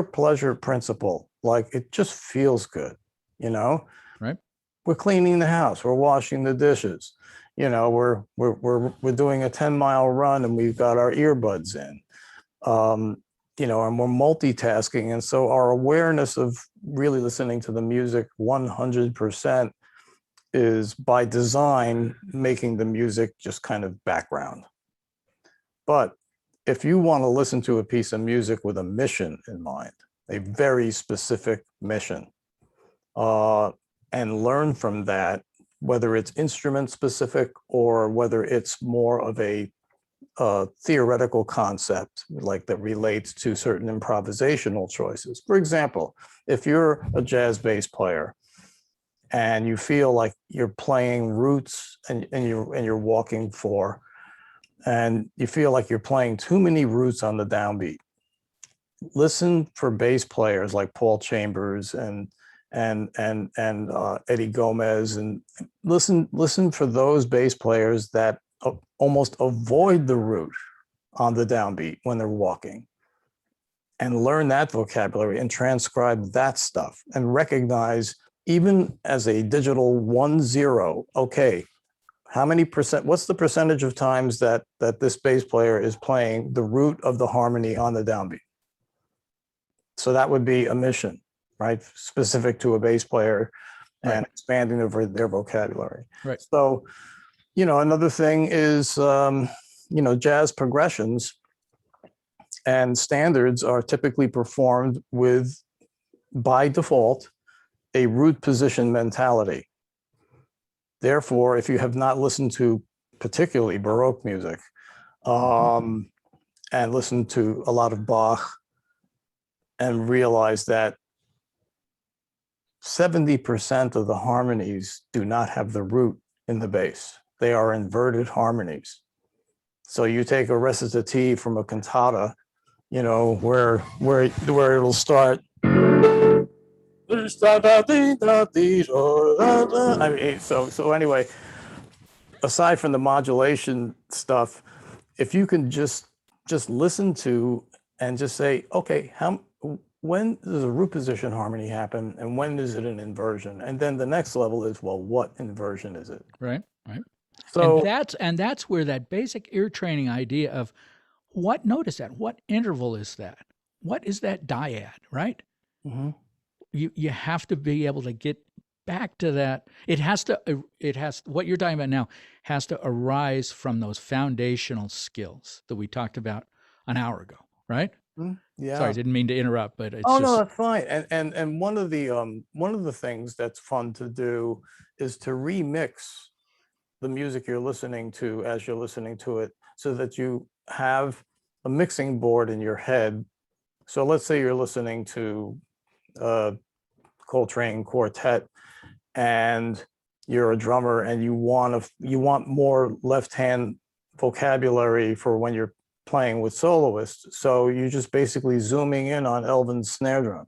pleasure principle. Like it just feels good, Right. We're cleaning the house, we're washing the dishes, we're doing a 10-mile run and we've got our earbuds in, and we're multitasking. And so our awareness of really listening to the music 100% is by design making the music just kind of background. But if you want to listen to a piece of music with a mission in mind, a very specific mission, and learn from that, whether it's instrument specific or whether it's more of a theoretical concept like that relates to certain improvisational choices. For example, if you're a jazz bass player and you feel like you're playing roots and you're walking 4, and you feel like you're playing too many roots on the downbeat, listen for bass players like Paul Chambers and Eddie Gomez, and listen for those bass players that almost avoid the root on the downbeat when they're walking, and learn that vocabulary and transcribe that stuff and recognize, even as a digital 1-0, okay, how many percent, what's the percentage of times that this bass player is playing the root of the harmony on the downbeat? So that would be a mission, right? Specific to a bass player, and right, expanding their vocabulary. Right. So, another thing is, jazz progressions and standards are typically performed with, by default, a root position mentality. Therefore, if you have not listened to particularly Baroque music, and listened to a lot of Bach, and realize that 70% of the harmonies do not have the root in the bass. They are inverted harmonies. So you take a recitative from a cantata, where it'll start. I mean, so anyway, aside from the modulation stuff, if you can just listen to and just say, okay, when does a root position harmony happen, and when is it an inversion? And then the next level is, well, what inversion is it? Right, right. So and that's where that basic ear training idea of what note is that? What interval is that? What is that dyad, right? Mhm. You have to be able to get back to that. It has what you're talking about now has to arise from those foundational skills that we talked about an hour ago, right? Sorry, I Yeah. didn't mean to interrupt, but it's Oh no, just that's fine. And one of the things that's fun to do is to remix the music you're listening to as you're listening to it, so that you have a mixing board in your head. So let's say you're listening to a Coltrane quartet, and you're a drummer and you want more left hand vocabulary for when you're playing with soloists. So you're just basically zooming in on Elvin's snare drum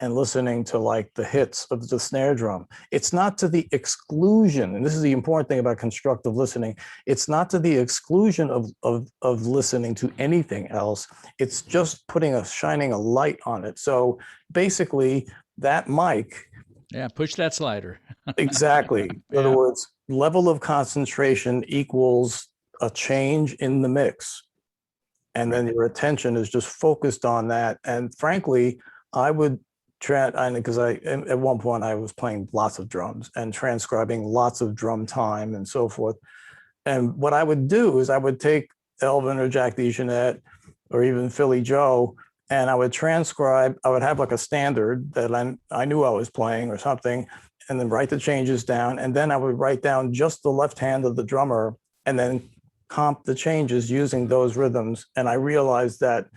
and listening to like the hits of the snare drum. It's not to the exclusion, and this is the important thing about constructive listening. It's not to the exclusion of listening to anything else. It's just shining a light on it. So basically, that mic. yeah, push that slider. Exactly. In other Yeah. words, level of concentration equals a change in the mix. And then your attention is just focused on that. And frankly, I would because at one point I was playing lots of drums and transcribing lots of drum time and so forth. And what I would do is I would take Elvin or Jack DeJohnette or even Philly Joe, and I would transcribe. I would have like a standard that I knew I was playing or something, and then write the changes down. And then I would write down just the left hand of the drummer and then comp the changes using those rhythms. And I realized that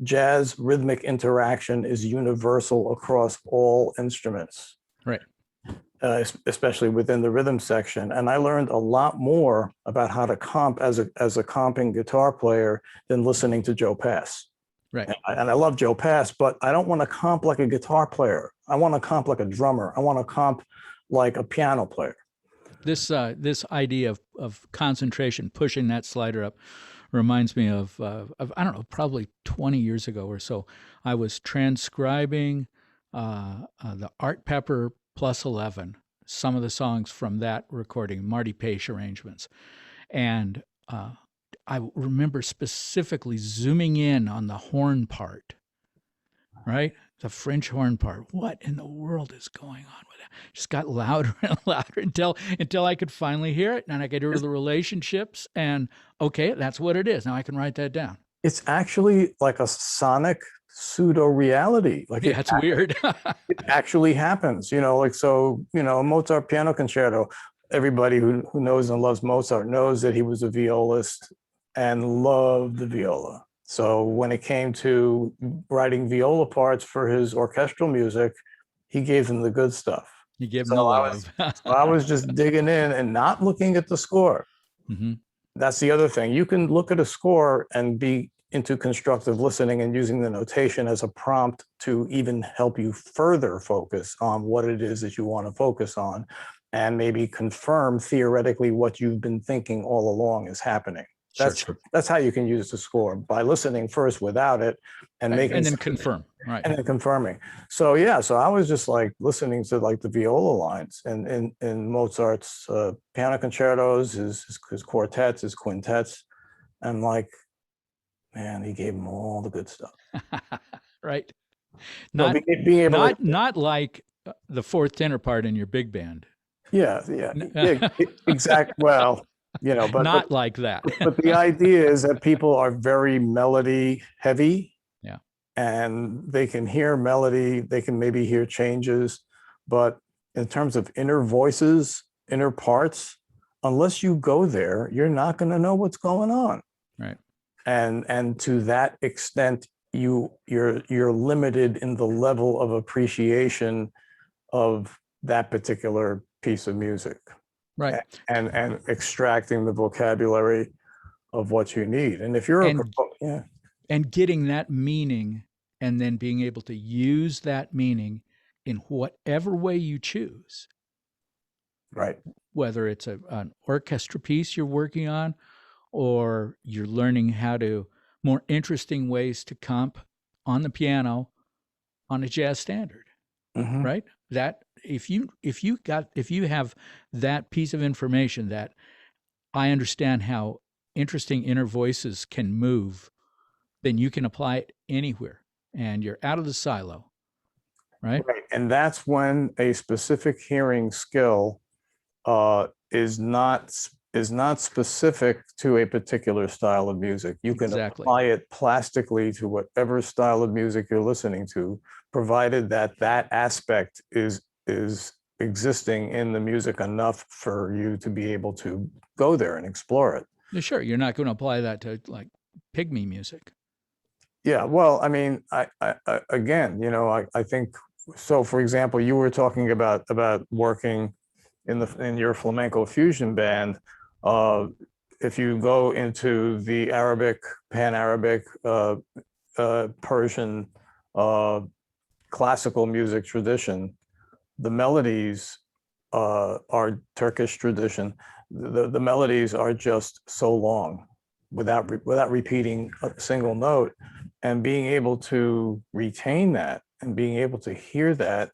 jazz rhythmic interaction is universal across all instruments. Right. Especially within the rhythm section. And I learned a lot more about how to comp as a comping guitar player than listening to Joe Pass. Right. And I love Joe Pass, but I don't want to comp like a guitar player. I want to comp like a drummer. I want to comp like a piano player. This idea of concentration, pushing that slider up, reminds me of I don't know, probably 20 years ago or so. I was transcribing the Art Pepper Plus 11, some of the songs from that recording, Marty Page arrangements, and I remember specifically zooming in on the horn part, right? The French horn part. What in the world is going on with that? Just got louder and louder until I could finally hear it, and I could hear the relationships. And okay, that's what it is. Now I can write that down. It's actually like a sonic pseudo reality. Like yeah, it's weird. It actually happens. Like so. Mozart piano concerto. Everybody who knows and loves Mozart knows that he was a violist and loved the viola. So when it came to writing viola parts for his orchestral music, he gave them the good stuff. You give him the love. I was just digging in and not looking at the score. Mm-hmm. That's the other thing. You can look at a score and be into constructive listening and using the notation as a prompt to even help you further focus on what it is that you want to focus on, and maybe confirm theoretically what you've been thinking all along is happening. That's how you can use the score, by listening first without it and making and then confirm, right? And then confirming. So yeah, so I was just like listening to like the viola lines and in Mozart's piano concertos, his quartets, his quintets, and like, man, he gave them all the good stuff. Right. Not being able not like the fourth tenor part in your big band. Yeah, exactly. Well, but not like that. But the idea is that people are very melody heavy. Yeah. And they can hear melody, they can maybe hear changes, but in terms of inner voices, inner parts, unless you go there, you're not going to know what's going on. Right. And to that extent, you're limited in the level of appreciation of that particular piece of music. Right. And extracting the vocabulary of what you need. And if you're and getting that meaning and then being able to use that meaning in whatever way you choose. Right. Whether it's an orchestra piece you're working on, or you're learning how to more interesting ways to comp on the piano on a jazz standard. Mm-hmm. Right? That if you have that piece of information, that I understand how interesting inner voices can move, then you can apply it anywhere, and you're out of the silo. right? Right. And that's when a specific hearing skill is not specific to a particular style of music. You can Exactly. apply it plastically to whatever style of music you're listening to, provided that that aspect is existing in the music enough for you to be able to go there and explore it. Yeah, sure, you're not going to apply that to like pygmy music. Yeah, well, I mean, again, I think so. For example, you were talking about working in your flamenco fusion band. If you go into the Arabic, Pan-Arabic, Persian, classical music tradition, the melodies are Turkish tradition. The melodies are just so long without repeating a single note, and being able to retain that and being able to hear that,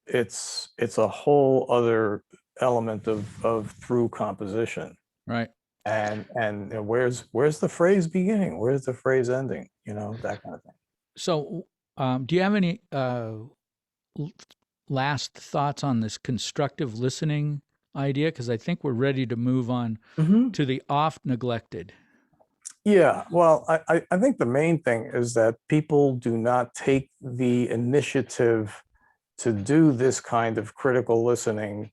it's a whole other element of through composition. Right. And where's the phrase beginning? Where's the phrase ending? That kind of thing. So, do you have any last thoughts on this constructive listening idea? Because I think we're ready to move on to the oft neglected. Yeah, well, I think the main thing is that people do not take the initiative to do this kind of critical listening,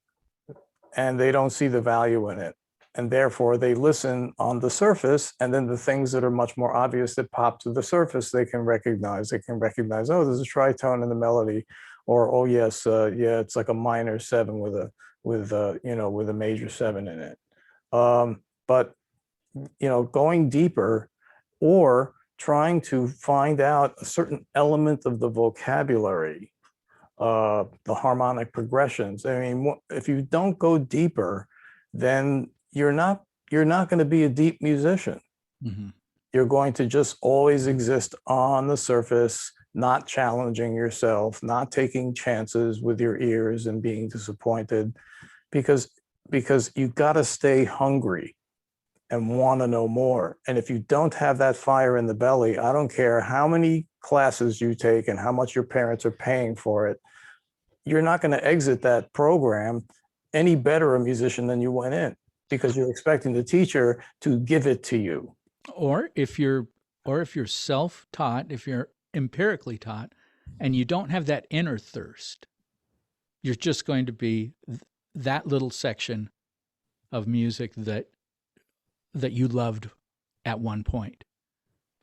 and they don't see the value in it. And therefore, they listen on the surface, and then the things that are much more obvious that pop to the surface, they can recognize. They can recognize, oh, there's a tritone in the melody, or oh yes, yeah, it's like a minor seven with a major seven in it. But going deeper, or trying to find out a certain element of the vocabulary, the harmonic progressions. I mean, if you don't go deeper, then you're not going to be a deep musician. Mm-hmm. You're going to just always exist on the surface, not challenging yourself, not taking chances with your ears and being disappointed, because you got to stay hungry and want to know more. And if you don't have that fire in the belly, I don't care how many classes you take and how much your parents are paying for it, you're not going to exit that program any better a musician than you went in, because you're expecting the teacher to give it to you. Or if you're self-taught, if you're empirically taught, and you don't have that inner thirst, you're just going to be that little section of music that you loved at one point,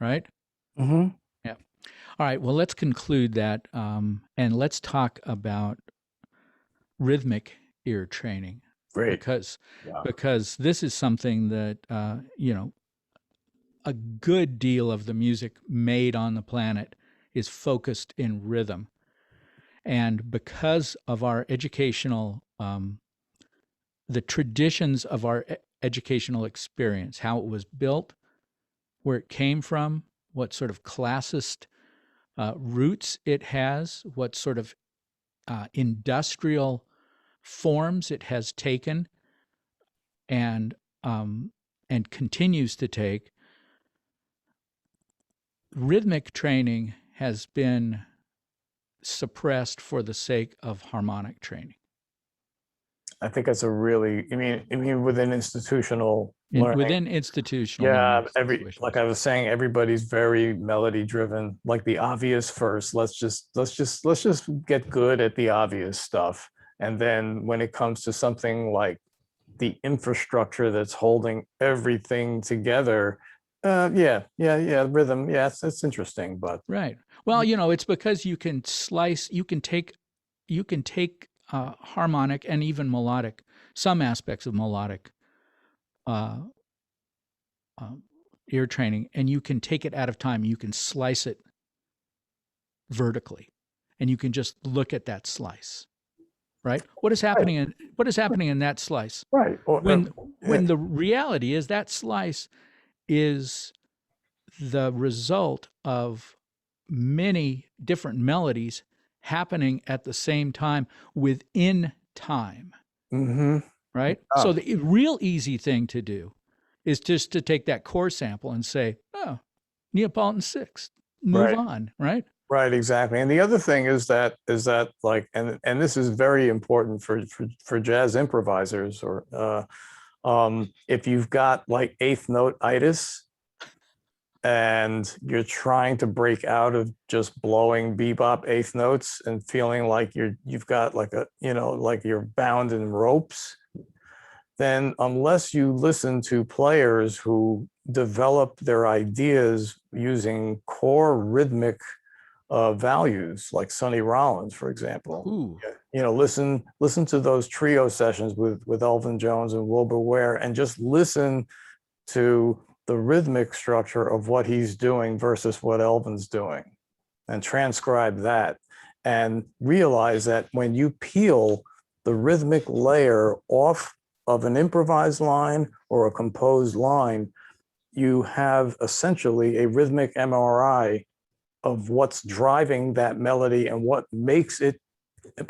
right? Mm-hmm. Yeah. All right. Well, let's conclude that, and let's talk about rhythmic ear training. Great. Because this is something that a good deal of the music made on the planet is focused in rhythm, and because of our educational the traditions of our educational experience, how it was built, where it came from, what sort of classist roots it has, what sort of industrial forms it has taken and continues to take. Rhythmic training has been suppressed for the sake of harmonic training. I think that's a really, I mean, within institutional learning. Within institutional Yeah, learning like I was saying, everybody's very melody driven, like the obvious first. Let's just get good at the obvious stuff. And then when it comes to something like the infrastructure that's holding everything together, yeah, rhythm, yeah, it's interesting, but right. Well, it's because you can take harmonic and even melodic, some aspects of melodic ear training, and you can take it out of time. You can slice it vertically, and you can just look at that slice. Right? What is happening in that slice? Right. When the reality is that slice is the result of many different melodies happening at the same time within time. Mm-hmm. Right? Oh. So the real easy thing to do is just to take that core sample and say, oh, Neapolitan sixth, move on, right? Right, exactly. And the other thing is that like, and this is very important for jazz improvisers, or if you've got like eighth note itis and you're trying to break out of just blowing bebop eighth notes and feeling like you've got like a, like you're bound in ropes, then unless you listen to players who develop their ideas using core rhythmic values, like Sonny Rollins, for example. Ooh. Listen to those trio sessions with Elvin Jones and Wilbur Ware, and just listen to the rhythmic structure of what he's doing versus what Elvin's doing, and transcribe that, and realize that when you peel the rhythmic layer off of an improvised line or a composed line, you have essentially a rhythmic MRI of what's driving that melody and what makes it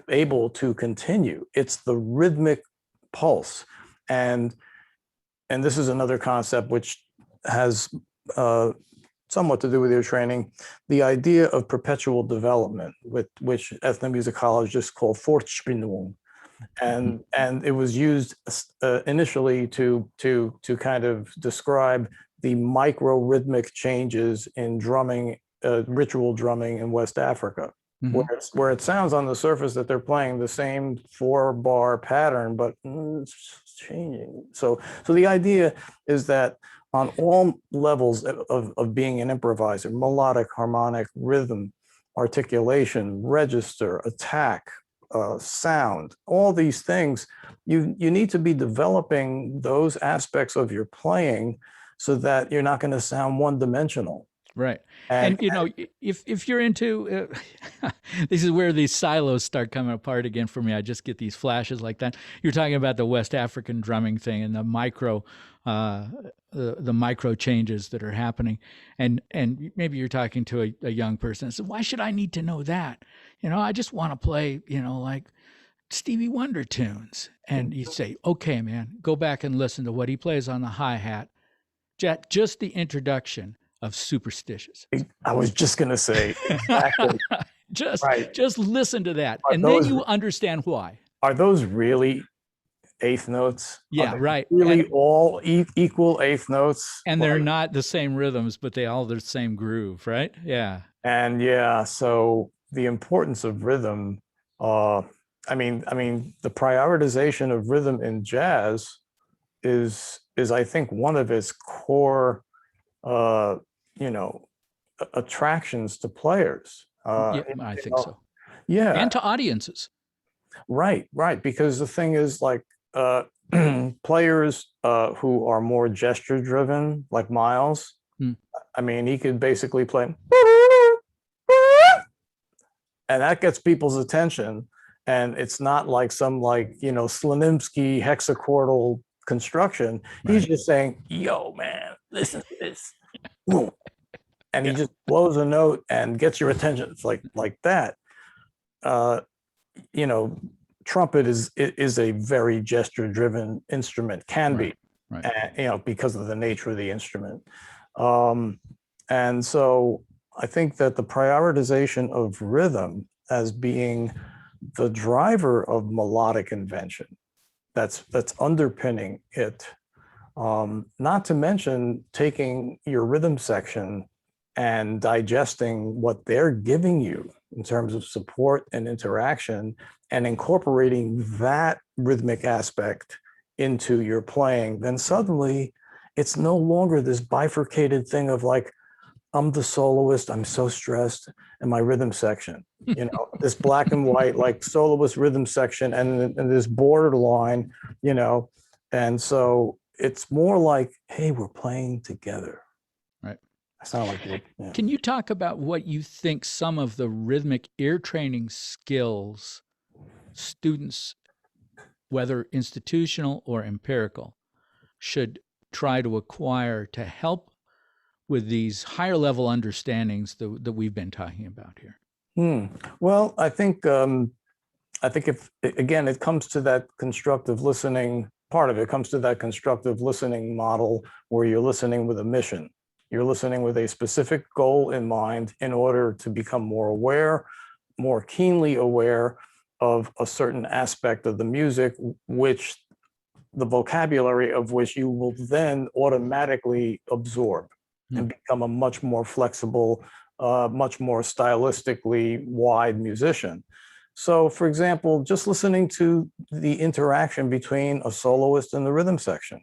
able to continue. It's the rhythmic pulse. And this is another concept which has somewhat to do with your training, the idea of perpetual development, which ethnomusicologists call Fortbildung. And it was used initially to kind of describe the micro rhythmic changes in drumming, ritual drumming in West Africa, where it sounds on the surface that they're playing the same 4-bar pattern, but it's changing. So the idea is that on all levels of being an improviser, melodic, harmonic, rhythm, articulation, register, attack, sound, all these things, you need to be developing those aspects of your playing so that you're not going to sound one-dimensional. Right. And if you're into, this is where these silos start coming apart again for me. I just get these flashes like that. You're talking about the West African drumming thing and the micro changes that are happening. And maybe you're talking to a young person and say, why should I need to know that? I just want to play, like Stevie Wonder tunes. And you say, okay, man, go back and listen to what he plays on the hi-hat. Just the introduction of Superstitious. I was just going to say, exactly. just listen to that. Then you understand why. Are those really eighth notes? Yeah, right. Really all equal eighth notes? And they're not the same rhythms, but they all the same groove, right? Yeah. And so the importance of rhythm, the prioritization of rhythm in jazz is I think one of its core attractions to players. I think so. Yeah. And to audiences. Right. Because the thing is, like, players who are more gesture driven, like Miles, he could basically play, and that gets people's attention. And it's not like some Slonimsky hexachordal construction. Right. He's just saying, yo, man, listen to this. Boom. And he just blows a note and gets your attention. It's like that. Trumpet is a very gesture-driven instrument, can be, because of the nature of the instrument. And so I think that the prioritization of rhythm as being the driver of melodic invention, that's underpinning it. Not to mention taking your rhythm section and digesting what they're giving you in terms of support and interaction, and incorporating that rhythmic aspect into your playing, then suddenly it's no longer this bifurcated thing of like, I'm the soloist, I'm so stressed, and my rhythm section, this black and white, like soloist rhythm section, and this borderline, and so it's more like, hey, we're playing together. Right. It's not like it. Yeah. Can you talk about what you think some of the rhythmic ear training skills students, whether institutional or empirical, should try to acquire to help with these higher level understandings that we've been talking about here? Well, I think if, again, it comes to that constructive listening, part of it comes to that constructive listening model where you're listening with a mission. You're listening with a specific goal in mind in order to become more aware, more keenly aware of a certain aspect of the music, which the vocabulary of which you will then automatically absorb and become a much more flexible, much more stylistically wide musician. So, for example, just listening to the interaction between a soloist and the rhythm section,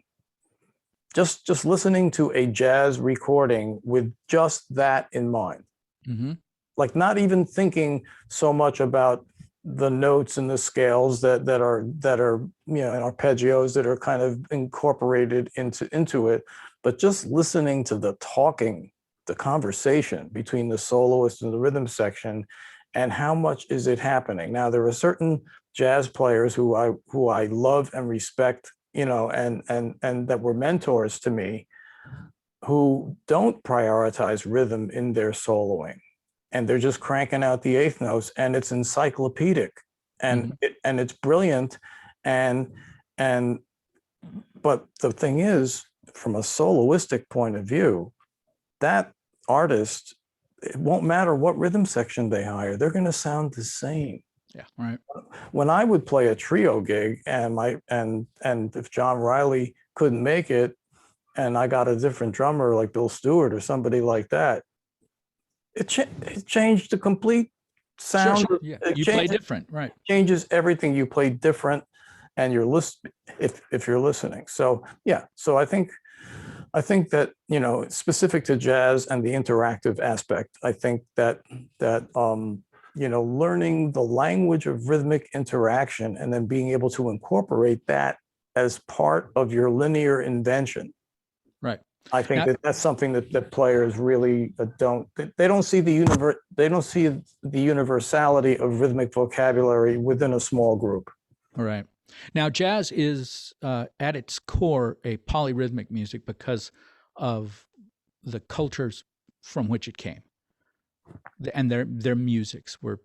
just listening to a jazz recording with just that in mind, like not even thinking so much about the notes and the scales that are you know, and arpeggios that are kind of incorporated into it, but just listening to the talking, the conversation between the soloist and the rhythm section, and how much is it happening. Now, there are certain jazz players who I love and respect, you know, and that were mentors to me, who don't prioritize rhythm in their soloing, and they're just cranking out the eighth notes, and it's encyclopedic, and it's brilliant, and but the thing is, from a soloistic point of view, that artist, it won't matter what rhythm section they hire, they're going to sound the same. Yeah, right. When I would play a trio gig, and if John Riley couldn't make it, and I got a different drummer like Bill Stewart or somebody like that, it changed the complete sound. Sure. Yeah, you play different, right? Changes everything. You play different, and you're if you're listening. So yeah, so I think that, you know, specific to jazz and the interactive aspect, I think that you know, learning the language of rhythmic interaction and then being able to incorporate that as part of your linear invention. Right. I think that's something that players really they don't see the universality of rhythmic vocabulary within a small group. All right. Now, jazz is at its core a polyrhythmic music because of the cultures from which it came, and their musics were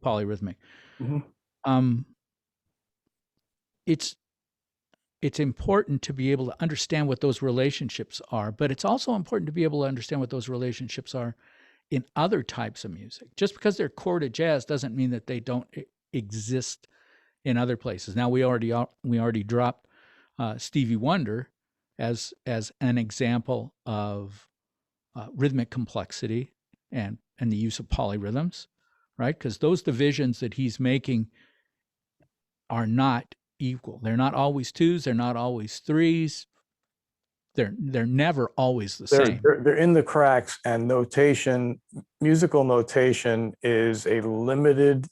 polyrhythmic. It's important to be able to understand what those relationships are, but it's also important to be able to understand what those relationships are in other types of music. Just because they're core to jazz doesn't mean that they don't exist in other places. Now, we already dropped Stevie Wonder as an example of rhythmic complexity and the use of polyrhythms, right? Because those divisions that he's making are not equal. They're not always twos. They're not always threes. They're never always the same. They're in the cracks, and notation, musical notation, is a limited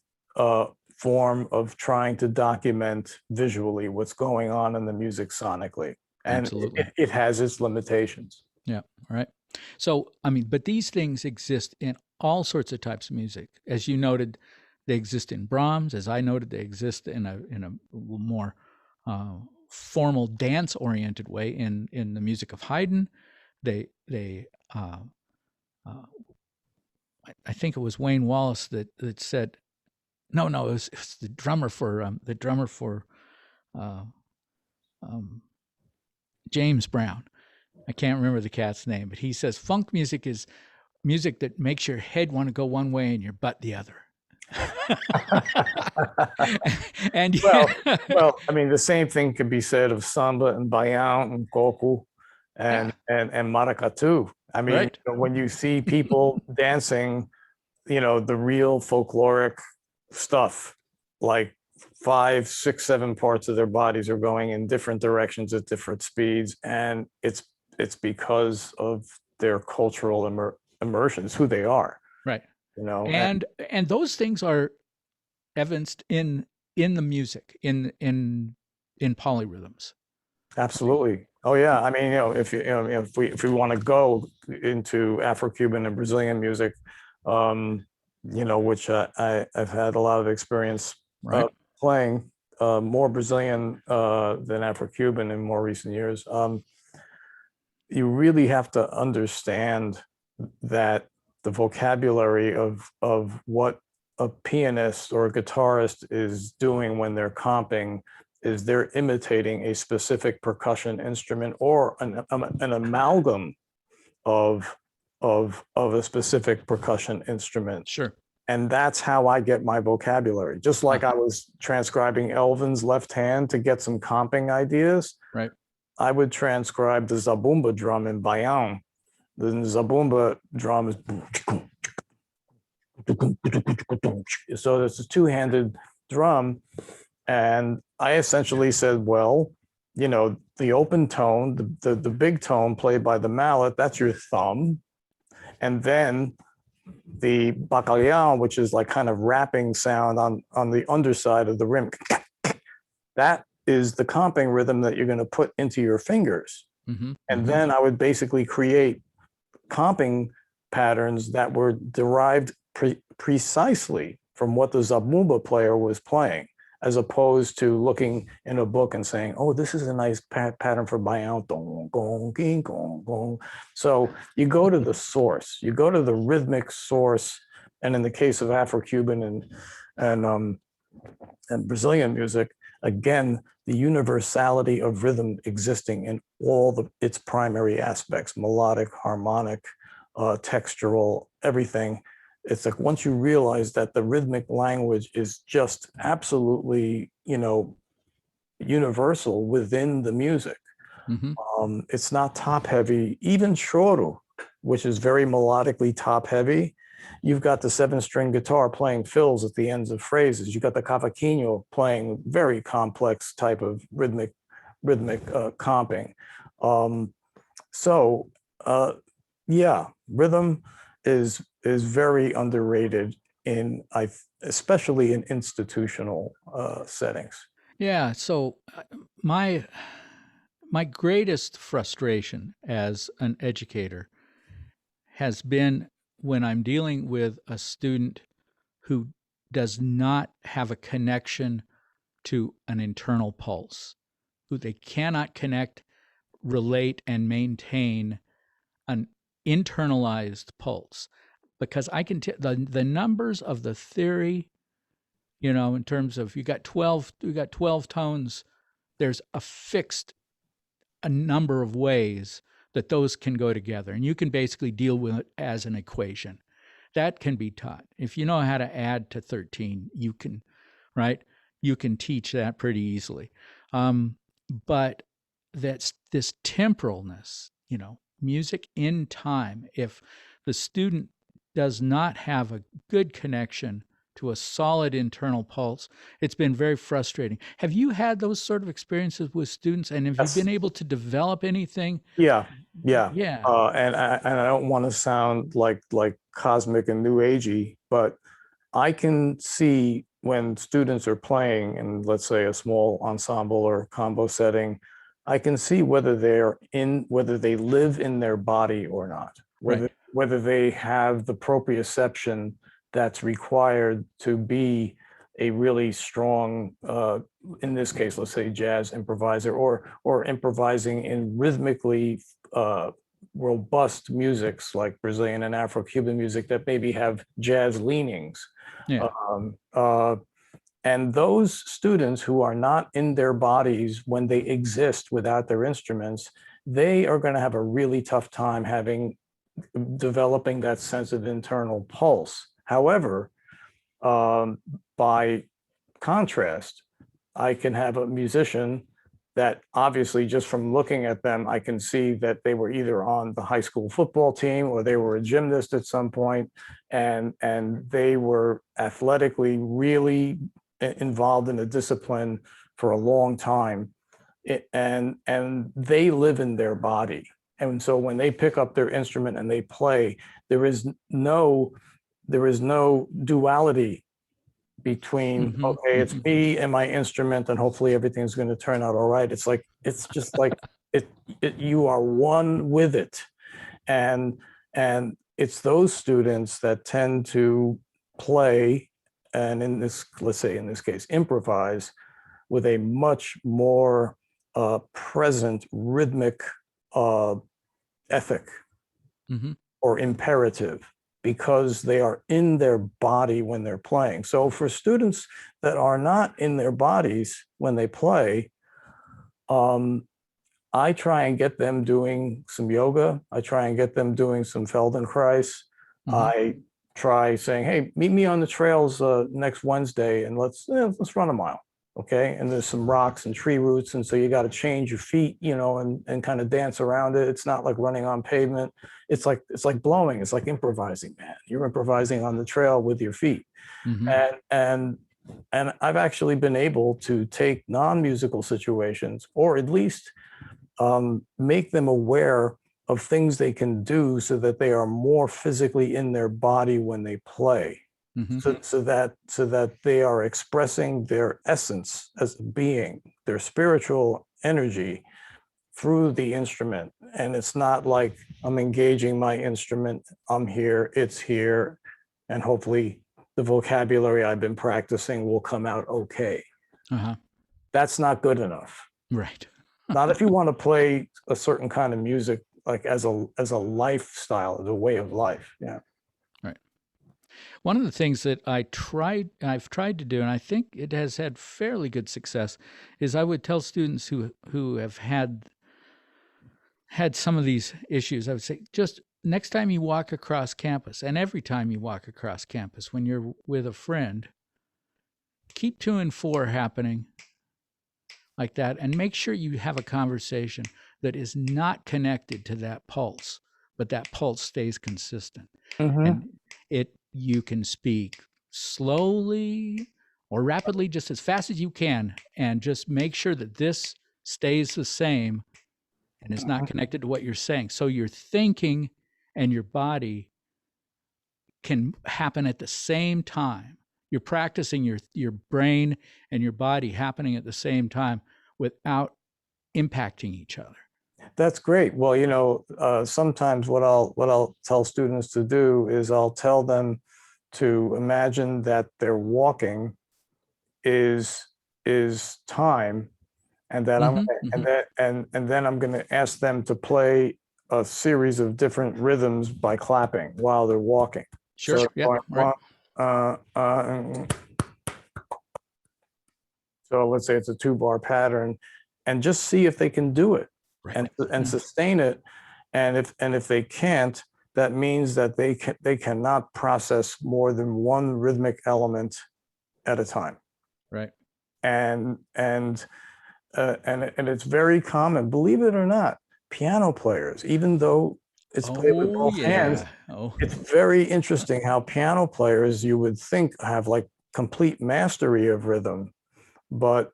form of trying to document visually what's going on in the music sonically, and Absolutely. it has its limitations. Yeah, right. So, I mean, but these things exist in all sorts of types of music. As you noted, they exist in Brahms. As I noted, they exist in a more formal dance-oriented way in the music of Haydn. I think it was Wayne Wallace that said, no, it was the drummer for James Brown. I can't remember the cat's name, but he says funk music is music that makes your head want to go one way and your butt the other. And well, I mean, the same thing could be said of samba and bayan and goku and maracatu. I mean, right. When you see people dancing, you know, the real folkloric stuff, like 5, 6, 7 parts of their bodies are going in different directions at different speeds, and it's because of their cultural immersion. It's who they are, right? You know, and those things are evidenced in the music in polyrhythms. Absolutely. Oh yeah. I mean, you know, if we want to go into Afro-Cuban and Brazilian music, you know, which I've had a lot of experience playing, more Brazilian than Afro-Cuban in more recent years. You really have to understand that the vocabulary of what a pianist or a guitarist is doing when they're comping is they're imitating a specific percussion instrument or an amalgam of a specific percussion instrument. Sure. And that's how I get my vocabulary. Just like I was transcribing Elvin's left hand to get some comping ideas, Right. I would transcribe the zabumba drum in Bayan. The zabumba drum is so it's a two-handed drum. And I essentially said, well, you know, the open tone, the big tone played by the mallet, that's your thumb. And then the bacalhau, which is like kind of rapping sound on the underside of the rim, that is the comping rhythm that you're going to put into your fingers. Mm-hmm. And then I would basically create comping patterns that were derived precisely from what the zabumba player was playing, as opposed to looking in a book and saying, oh, this is a nice pattern for bayan. So you go to the source, you go to the rhythmic source. And in the case of Afro-Cuban and Brazilian music, again, the universality of rhythm existing in all its primary aspects, melodic, harmonic, textural, everything. It's like once you realize that the rhythmic language is just absolutely, you know, universal within the music. Mm-hmm. It's not top heavy. Even choro, which is very melodically top heavy, you've got the 7-string guitar playing fills at the ends of phrases. You've got the cavaquinho playing very complex type of rhythmic comping. Yeah, rhythm is very underrated especially in institutional settings. Yeah. So my greatest frustration as an educator has been when I'm dealing with a student who does not have a connection to an internal pulse, who they cannot connect, relate, and maintain an internalized pulse. Because I can tell the numbers of the theory, you know, in terms of you got 12 tones, there's a number of ways that those can go together, and you can basically deal with it as an equation. That can be taught. If you know how to add to 13, you can, right? You can teach that pretty easily. But that's this temporalness, you know, music in time. If the student does not have a good connection to a solid internal pulse, it's been very frustrating. Have you had those sort of experiences with students, and have you been able to develop anything? Yeah. Yeah. And I don't want to sound like cosmic and new agey, but I can see when students are playing in, let's say, a small ensemble or combo setting, I can see whether they live in their body or not, whether they have the proprioception that's required to be a really strong, in this case, let's say jazz improviser, or improvising in rhythmically robust musics like Brazilian and Afro-Cuban music that maybe have jazz leanings. Yeah. And those students who are not in their bodies when they exist without their instruments, they are going to have a really tough time developing that sense of internal pulse. However, by contrast, I can have a musician that obviously just from looking at them, I can see that they were either on the high school football team or they were a gymnast at some point, and they were athletically really involved in a discipline for a long time, and they live in their body. And so when they pick up their instrument and they play, there is no duality between, okay, it's me and my instrument, and hopefully everything's going to turn out all right. It's just like you are one with it. And it's those students that tend to play, and let's say in this case, improvise with a much more present rhythmic ethic or imperative, because they are in their body when they're playing. So for students that are not in their bodies when they play, I try and get them doing some yoga. I try and get them doing some Feldenkrais. I try saying, hey, meet me on the trails next Wednesday and let's run a mile. Okay. And there's some rocks and tree roots. And so you got to change your feet, you know, and kind of dance around it. It's not like running on pavement. It's like blowing. It's like improvising, man. You're improvising on the trail with your feet. And I've actually been able to take non-musical situations, or at least make them aware of things they can do so that they are more physically in their body when they play. So that they are expressing their essence as a being, their spiritual energy through the instrument. And it's not like I'm engaging my instrument, I'm here, it's here, and hopefully the vocabulary I've been practicing will come out okay. That's not good enough. Right. Not if you want to play a certain kind of music, like as a lifestyle, as a way of life. Yeah. Right. One of the things that I've tried to do, and I think it has had fairly good success, is I would tell students who have had some of these issues, I would say, just next time you walk across campus, and every time you walk across campus, when you're with a friend, keep 2 and 4 happening like that, and make sure you have a conversation that is not connected to that pulse, but that pulse stays consistent. And you can speak slowly or rapidly, just as fast as you can, and just make sure that this stays the same and is not connected to what you're saying. So your thinking and your body can happen at the same time. You're practicing your brain and your body happening at the same time without impacting each other. That's great. Well, you know, sometimes what I'll tell students to do is I'll tell them to imagine that their walking is time, and that and then I'm going to ask them to play a series of different rhythms by clapping while they're walking. Sure. So, Right. So let's say it's a 2-bar pattern, and just see if they can do it. Right. And sustain it. And if they can't, that means that they cannot process more than one rhythmic element at a time. Right. And it's very common, believe it or not, piano players, even though it's played with both hands, it's very interesting how piano players, you would think, have like complete mastery of rhythm, but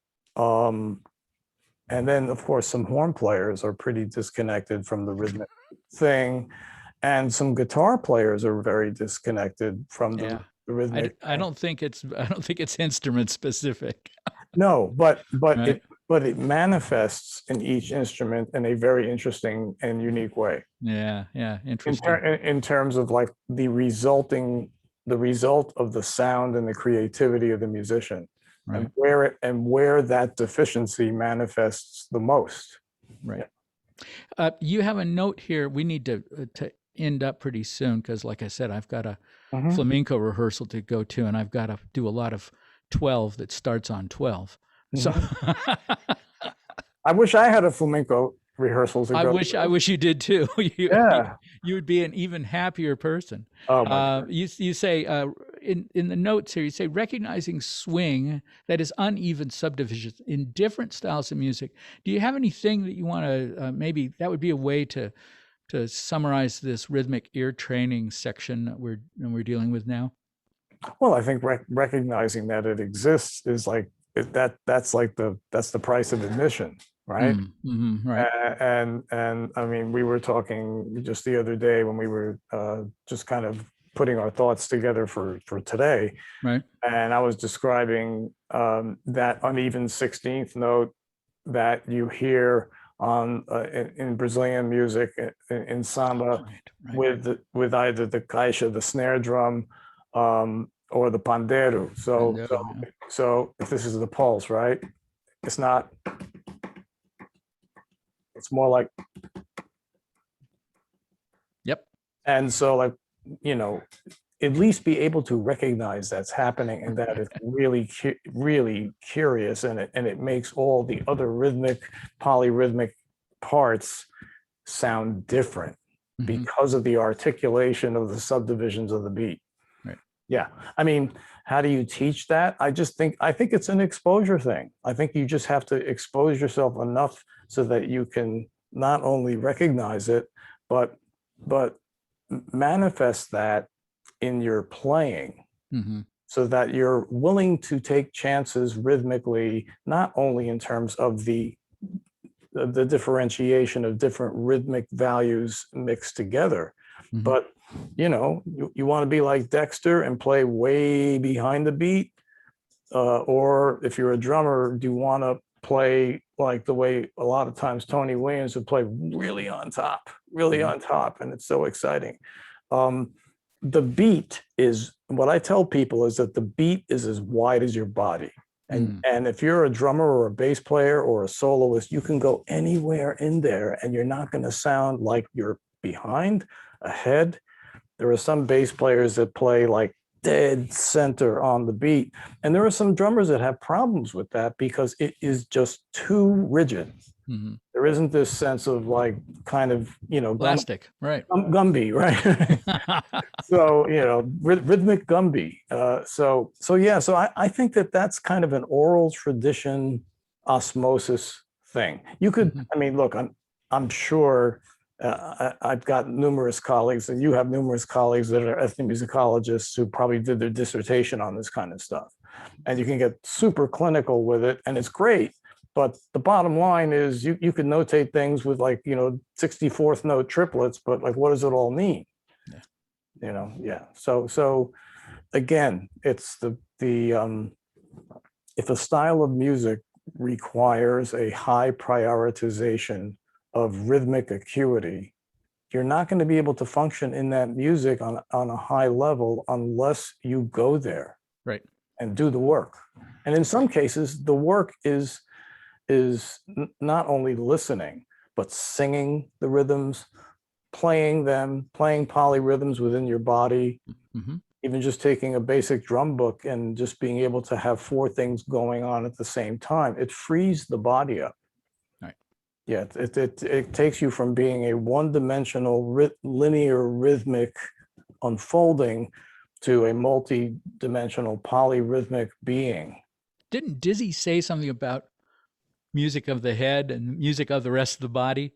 and then, of course, some horn players are pretty disconnected from the rhythmic thing, and some guitar players are very disconnected from the rhythmic. I don't think it's instrument specific. No, but Right. it manifests in each instrument in a very interesting and unique way. Yeah. Interesting. In terms of like the result of the sound and the creativity of the musician. Right. And where that deficiency manifests the most. Right. Yeah. You have a note here. We need to end up pretty soon because, like I said, I've got a flamenco rehearsal to go to, and I've got to do a lot of 12 that starts on 12. So I wish I had a flamenco rehearsal to go to. I wish you did too. You would be an even happier person. You say in the notes here, you say recognizing swing, that is uneven subdivisions in different styles of music. Do you have anything that you want to maybe that would be a way to summarize this rhythmic ear training section that we're dealing with now? Well, I think recognizing that it exists is like that's the price of admission. Right. Right. And I mean, we were talking just the other day when we were just kind of putting our thoughts together for today. Right. And I was describing that uneven 16th note that you hear on in Brazilian music, in samba, right. with either the caixa, the snare drum, or the pandeiro. So if this is the pulse, right? It's not. It's more like. Yep. And so, like, you know, at least be able to recognize that's happening, and that it's really curious, and it makes all the other rhythmic, polyrhythmic parts sound different because of the articulation of the subdivisions of the beat. Right. Yeah. I mean, how do you teach that? I think it's an exposure thing. I think you just have to expose yourself enough so that you can not only recognize it, but manifest that in your playing, so that you're willing to take chances rhythmically, not only in terms of the differentiation of different rhythmic values mixed together, but you want to be like Dexter and play way behind the beat, or if you're a drummer, do you want to play like the way a lot of times Tony Williams would play, really on top, and it's so exciting. The beat is, what I tell people is that the beat is as wide as your body. And if you're a drummer or a bass player or a soloist, you can go anywhere in there and you're not going to sound like you're behind, ahead. There are some bass players that play like dead center on the beat. And there are some drummers that have problems with that because it is just too rigid. There isn't this sense of like kind of, plastic, right? Gumby, right? So, rhythmic Gumby. So I think that that's kind of an oral tradition osmosis thing. You could, I mean, look, I'm sure I've got numerous colleagues, and you have numerous colleagues that are ethnomusicologists who probably did their dissertation on this kind of stuff. And you can get super clinical with it, and it's great. But the bottom line is you can notate things with like, 64th note triplets, but like, what does it all mean? Yeah. So again, it's if a style of music requires a high prioritization of rhythmic acuity, you're not going to be able to function in that music on a high level unless you go there, right, and do the work. And in some cases, the work is not only listening, but singing the rhythms, playing them, playing polyrhythms within your body, even just taking a basic drum book and just being able to have 4 things going on at the same time. It frees the body up. Right. Yeah, it takes you from being a one-dimensional linear rhythmic unfolding to a multi-dimensional polyrhythmic being. Didn't Dizzy say something about music of the head and music of the rest of the body?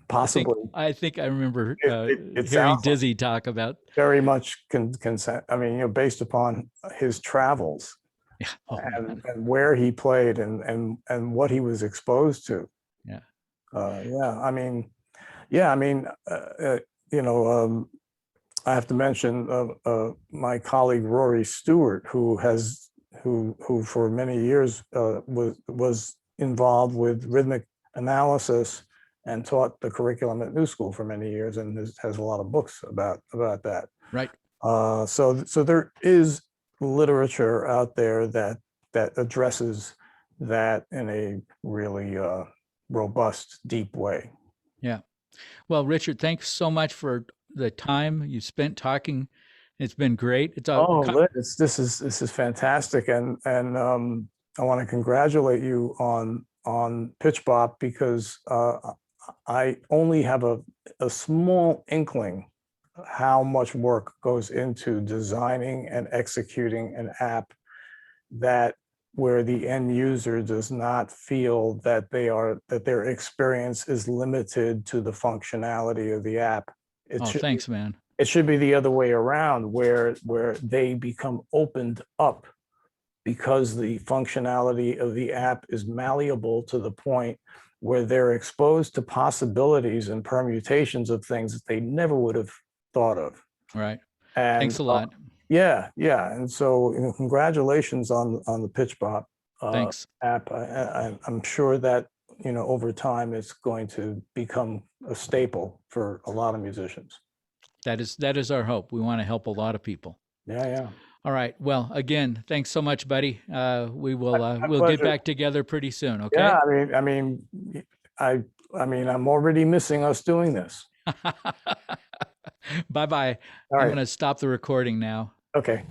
Possibly. I think I remember it hearing Dizzy talk about. Very much consent. I mean, based upon his travels, and where he played and what he was exposed to. I have to mention my colleague Rory Stewart, who for many years was involved with rhythmic analysis and taught the curriculum at New School for many years, and has a lot of books about that. Right. So there is literature out there that addresses that in a really robust, deep way. Yeah. Well, Richard, thanks so much for the time you spent talking. It's been great. This is fantastic, and I want to congratulate you on PitchBop, because I only have a small inkling how much work goes into designing and executing an app where the end user does not feel that their experience is limited to the functionality of the app. Thanks, man. It should be the other way around, where they become opened up because the functionality of the app is malleable to the point where they're exposed to possibilities and permutations of things that they never would have thought of. Right. And thanks a lot. Yeah. And so, congratulations on the PitchBop thanks app. I'm sure that, over time it's going to become a staple for a lot of musicians. That is our hope. We want to help a lot of people. Yeah. All right. Well, again, thanks so much, buddy. We'll get back together pretty soon. Okay. Yeah. I'm already missing us doing this. Bye-bye. I'm going to stop the recording now. Okay.